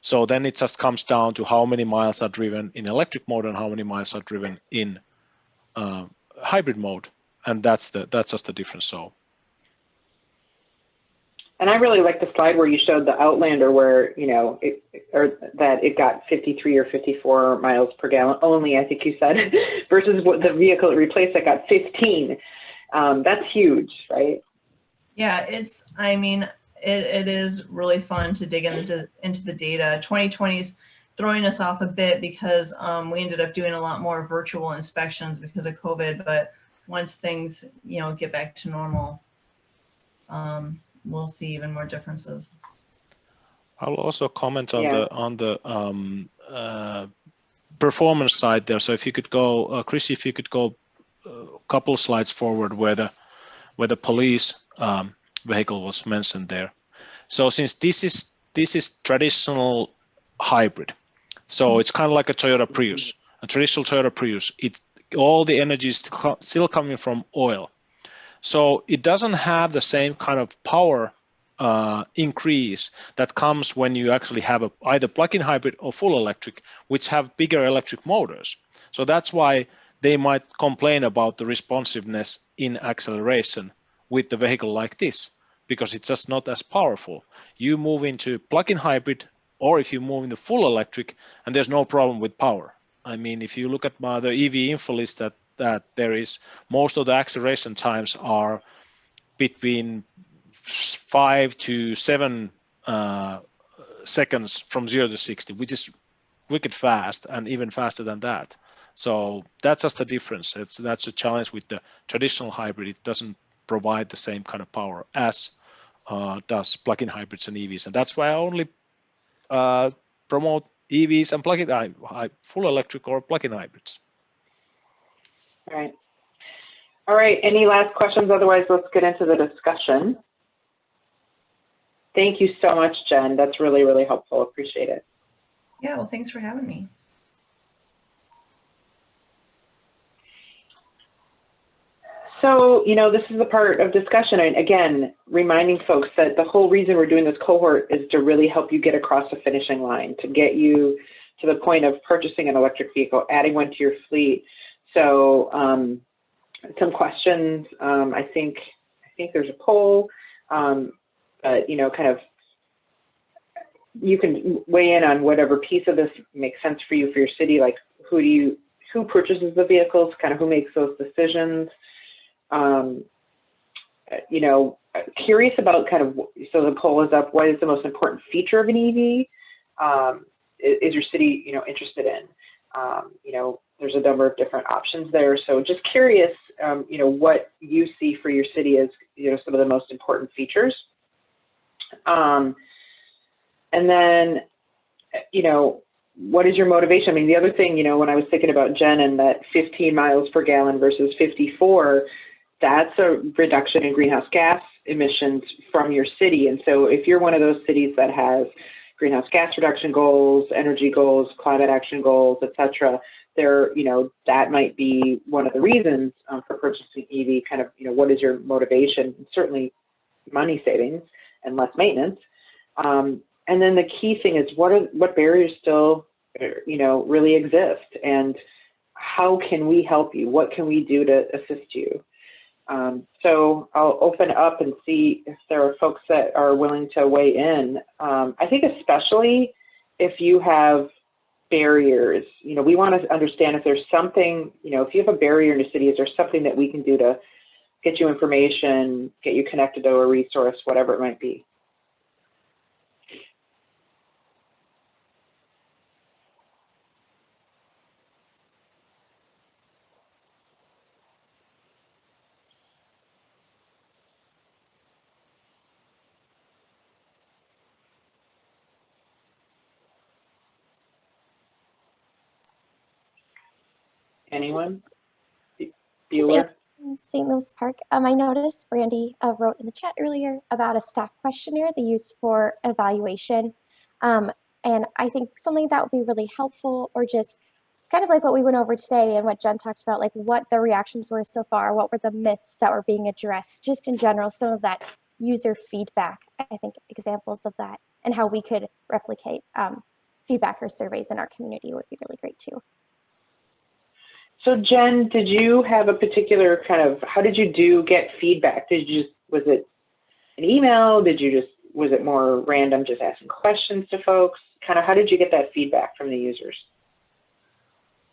So then it just comes down to how many miles are driven in electric mode and how many miles are driven in hybrid mode, and that's just the difference. So. And I really like the slide where you showed the Outlander, where, you know, that it got 53 or 54 miles per gallon only, I think you said, versus what the vehicle it replaced that got 15. That's huge, right? Yeah, I mean, it is really fun to dig into the data. 2020 is throwing us off a bit because we ended up doing a lot more virtual inspections because of COVID. But once things, you know, get back to normal, we'll see even more differences. I'll also comment on the performance side there. So if you could go, Chris, if you could go a couple slides forward where the police vehicle was mentioned there. So since this is traditional hybrid, so it's kind of like a Toyota Prius, a traditional Toyota Prius. All the energy is still coming from oil. So it doesn't have the same kind of power increase that comes when you actually have either plug-in hybrid or full electric, which have bigger electric motors. So that's why they might complain about the responsiveness in acceleration with the vehicle like this, because it's just not as powerful. You move into plug-in hybrid, or if you move into full electric, and there's no problem with power. I mean, if you look at the EV info list that there is, most of the acceleration times are between 5 to 7 seconds from 0 to 60, which is wicked fast, and even faster than that. So that's just the difference. That's a challenge with the traditional hybrid. It doesn't provide the same kind of power as does plug-in hybrids and EVs, and that's why I only promote EVs and plug-in full electric or plug-in hybrids. All right. All right, any last questions? Otherwise, let's get into the discussion. Thank you so much, Jen. That's really, really helpful. Appreciate it. Yeah, well, thanks for having me. So, this is a part of discussion. And again, reminding folks that the whole reason we're doing this cohort is to really help you get across the finishing line, to get you to the point of purchasing an electric vehicle, adding one to your fleet. So some questions, I think there's a poll, but, kind of, you can weigh in on whatever piece of this makes sense for you, for your city, like who purchases the vehicles, kind of who makes those decisions. Curious about kind of, so the poll is up, what is the most important feature of an EV? Is your city, interested in? There's a number of different options there. So just curious, what you see for your city as, some of the most important features. And then, what is your motivation? I mean, the other thing, when I was thinking about Jen and that 15 miles per gallon versus 54, that's a reduction in greenhouse gas emissions from your city. And so if you're one of those cities that has greenhouse gas reduction goals, energy goals, climate action goals, et cetera, that might be one of the reasons for purchasing EV, kind of, what is your motivation? Certainly money savings and less maintenance. And then the key thing is what barriers still, really exist, and how can we help you? What can we do to assist you? So I'll open up and see if there are folks that are willing to weigh in. I think especially if you have barriers, we want to understand if there's something, if you have a barrier in the city, is there something that we can do to get you information, get you connected to a resource, whatever it might be. Anyone? Viewer? St. Louis Park. I noticed Brandy wrote in the chat earlier about a staff questionnaire they use for evaluation. And I think something that would be really helpful, or just kind of like what we went over today and what Jen talked about, like what the reactions were so far, what were the myths that were being addressed, just in general, some of that user feedback, I think examples of that, and how we could replicate feedback or surveys in our community would be really great too. So Jen, did you have a particular kind of, how did you get feedback? Was it an email? Was it more random, just asking questions to folks? Kind of, how did you get that feedback from the users?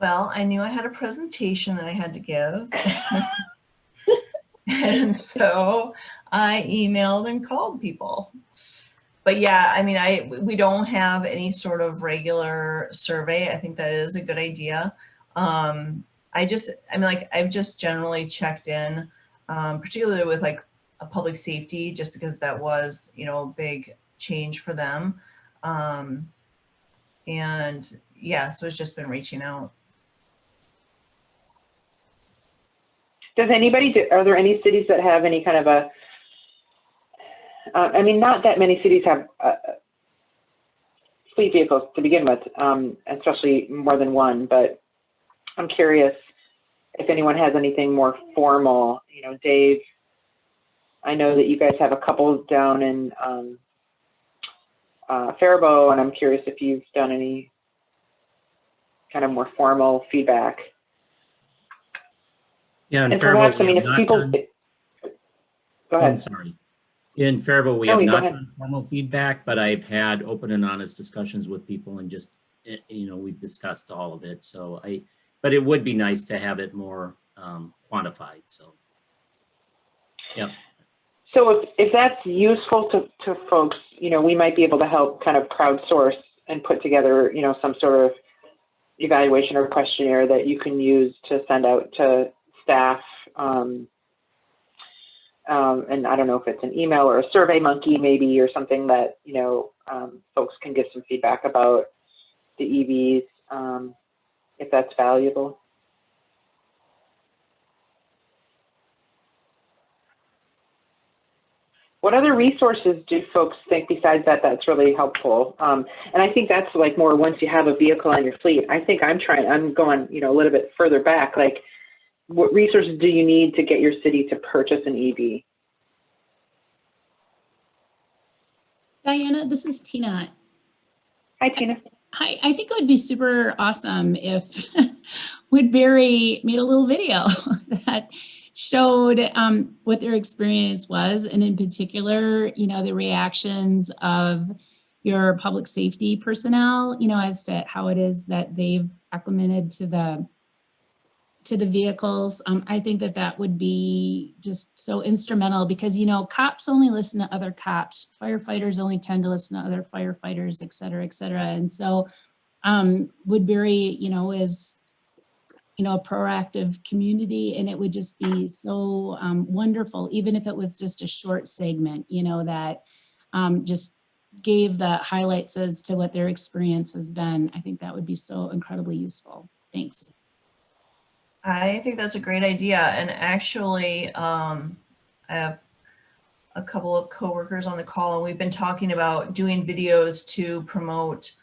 Well, I knew I had a presentation that I had to give. And so I emailed and called people. But yeah, I mean, we don't have any sort of regular survey. I think that is a good idea. I've just generally checked in, particularly with like a public safety, just because that was, a big change for them. And yeah, so it's just been reaching out. Are there any cities that have any kind of not that many cities have fleet vehicles to begin with, especially more than one, but I'm curious if anyone has anything more formal. Dave, I know that you guys have a couple down in Faribault, and I'm curious if you've done any kind of more formal feedback. Yeah, in Faribault, go ahead. I'm sorry. In Faribault, we have not done formal feedback, but I've had open and honest discussions with people, and just, we've discussed all of it. So but it would be nice to have it more quantified. So, yeah. So if that's useful to folks, we might be able to help kind of crowdsource and put together, some sort of evaluation or questionnaire that you can use to send out to staff. And I don't know if it's an email or a survey monkey maybe, or something that, folks can give some feedback about. the EVs, if that's valuable. What other resources do folks think besides that that's really helpful? And I think that's like more once you have a vehicle on your fleet. I think I'm going, you know, a little bit further back. Like, what resources do you need to get your city to purchase an EV? Diana, this is Tina. Hi, Tina. Hi, I think it would be super awesome if Woodbury made a little video that showed what their experience was, and in particular, you know, the reactions of your public safety personnel, you know, as to how it is that they've acclimated to the vehicles. I think that that would be just so instrumental because, you know, cops only listen to other cops, firefighters only tend to listen to other firefighters, et cetera, et cetera. And so Woodbury, you know, is, you know, a proactive community, and it would just be so wonderful, even if it was just a short segment, you know, that just gave the highlights as to what their experience has been. I think that would be so incredibly useful. Thanks. I think that's a great idea. And actually, I have a couple of coworkers on the call, and we've been talking about doing videos to promote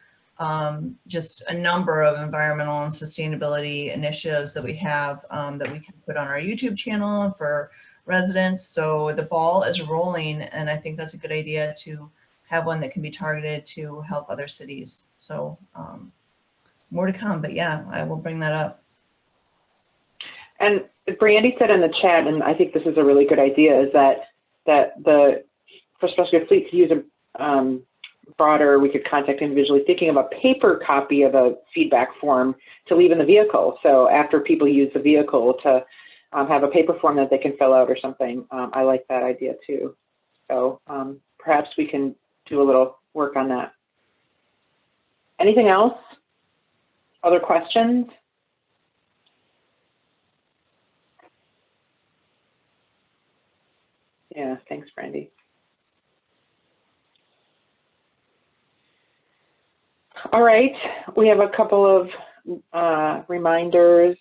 just a number of environmental and sustainability initiatives that we have that we can put on our YouTube channel for residents. So the ball is rolling, and I think that's a good idea to have one that can be targeted to help other cities. So more to come, but yeah, I will bring that up. And Brandy said in the chat, and I think this is a really good idea, is that the first rescue fleet could use a broader, we could contact individually thinking of a paper copy of a feedback form to leave in the vehicle. So after people use the vehicle, to have a paper form that they can fill out or something. I like that idea too. So perhaps we can do a little work on that. Anything else? Other questions? Yeah, thanks, Brandy. All right, we have a couple of reminders.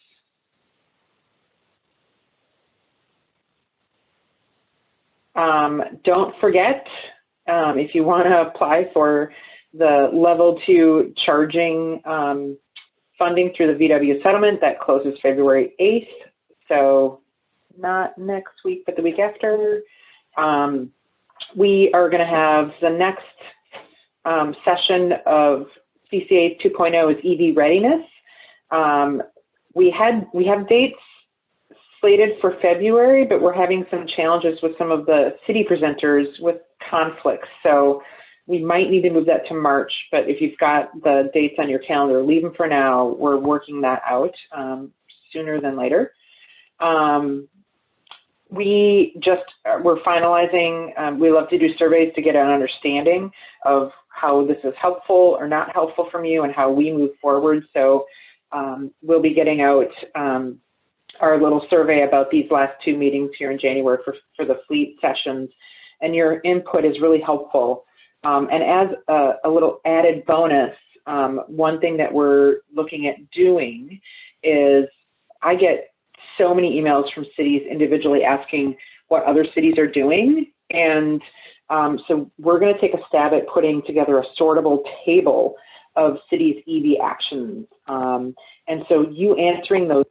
Don't forget, if you want to apply for the level 2 charging funding through the VW settlement, that closes February 8th. So not next week, but the week after. We are going to have the next session of CCA 2.0 is EV readiness. We have dates slated for February, but we're having some challenges with some of the city presenters with conflicts. So we might need to move that to March, but if you've got the dates on your calendar, leave them for now. We're working that out sooner than later. We're finalizing, we love to do surveys to get an understanding of how this is helpful or not helpful from you and how we move forward. So we'll be getting out our little survey about these last 2 meetings here in January for the fleet sessions, and your input is really helpful. And as a little added bonus, one thing that we're looking at doing is I get so many emails from cities individually asking what other cities are doing. And so we're going to take a stab at putting together a sortable table of cities' EV actions. And so you answering those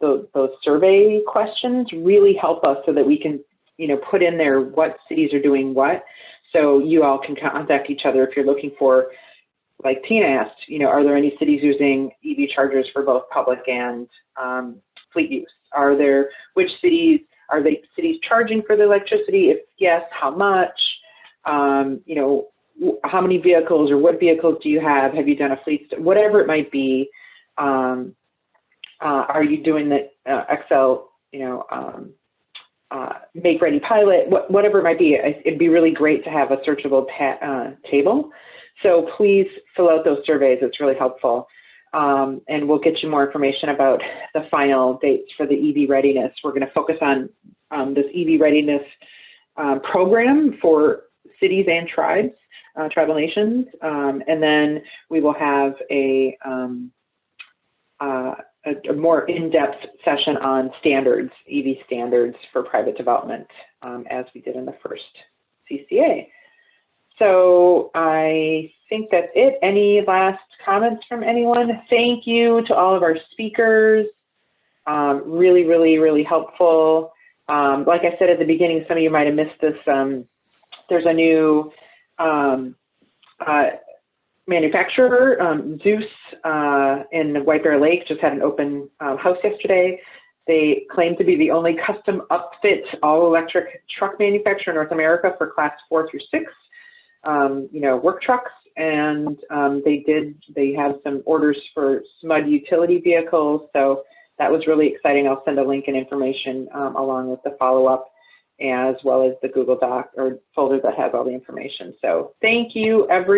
survey questions really help us so that we can, you know, put in there what cities are doing what. So you all can contact each other if you're looking for, like Tina asked, you know, are there any cities using EV chargers for both public and fleet use? Which cities, are they cities charging for the electricity? If yes, how much? You know, how many vehicles or what vehicles do you have? Have you done a fleet, whatever it might be? Are you doing the Excel, you know, make ready pilot, whatever it might be? It'd be really great to have a searchable table. So please fill out those surveys. It's really helpful. And we'll get you more information about the final dates for the EV readiness. We're going to focus on this EV readiness program for cities and tribes tribal nations. And then we will have a more in-depth session on standards, EV standards for private development, as we did in the first CCA. So I think that's it. Any last comments from anyone? Thank you to all of our speakers. Really, really, really helpful. Like I said at the beginning, some of you might have missed this. There's a new manufacturer, Zeus, in White Bear Lake, just had an open house yesterday. They claim to be the only custom upfit all-electric truck manufacturer in North America for class 4 through 6, work trucks. And they have some orders for SMUD utility vehicles. So that was really exciting. I'll send a link and information along with the follow-up, as well as the Google Doc or folder that has all the information. So thank you, everyone.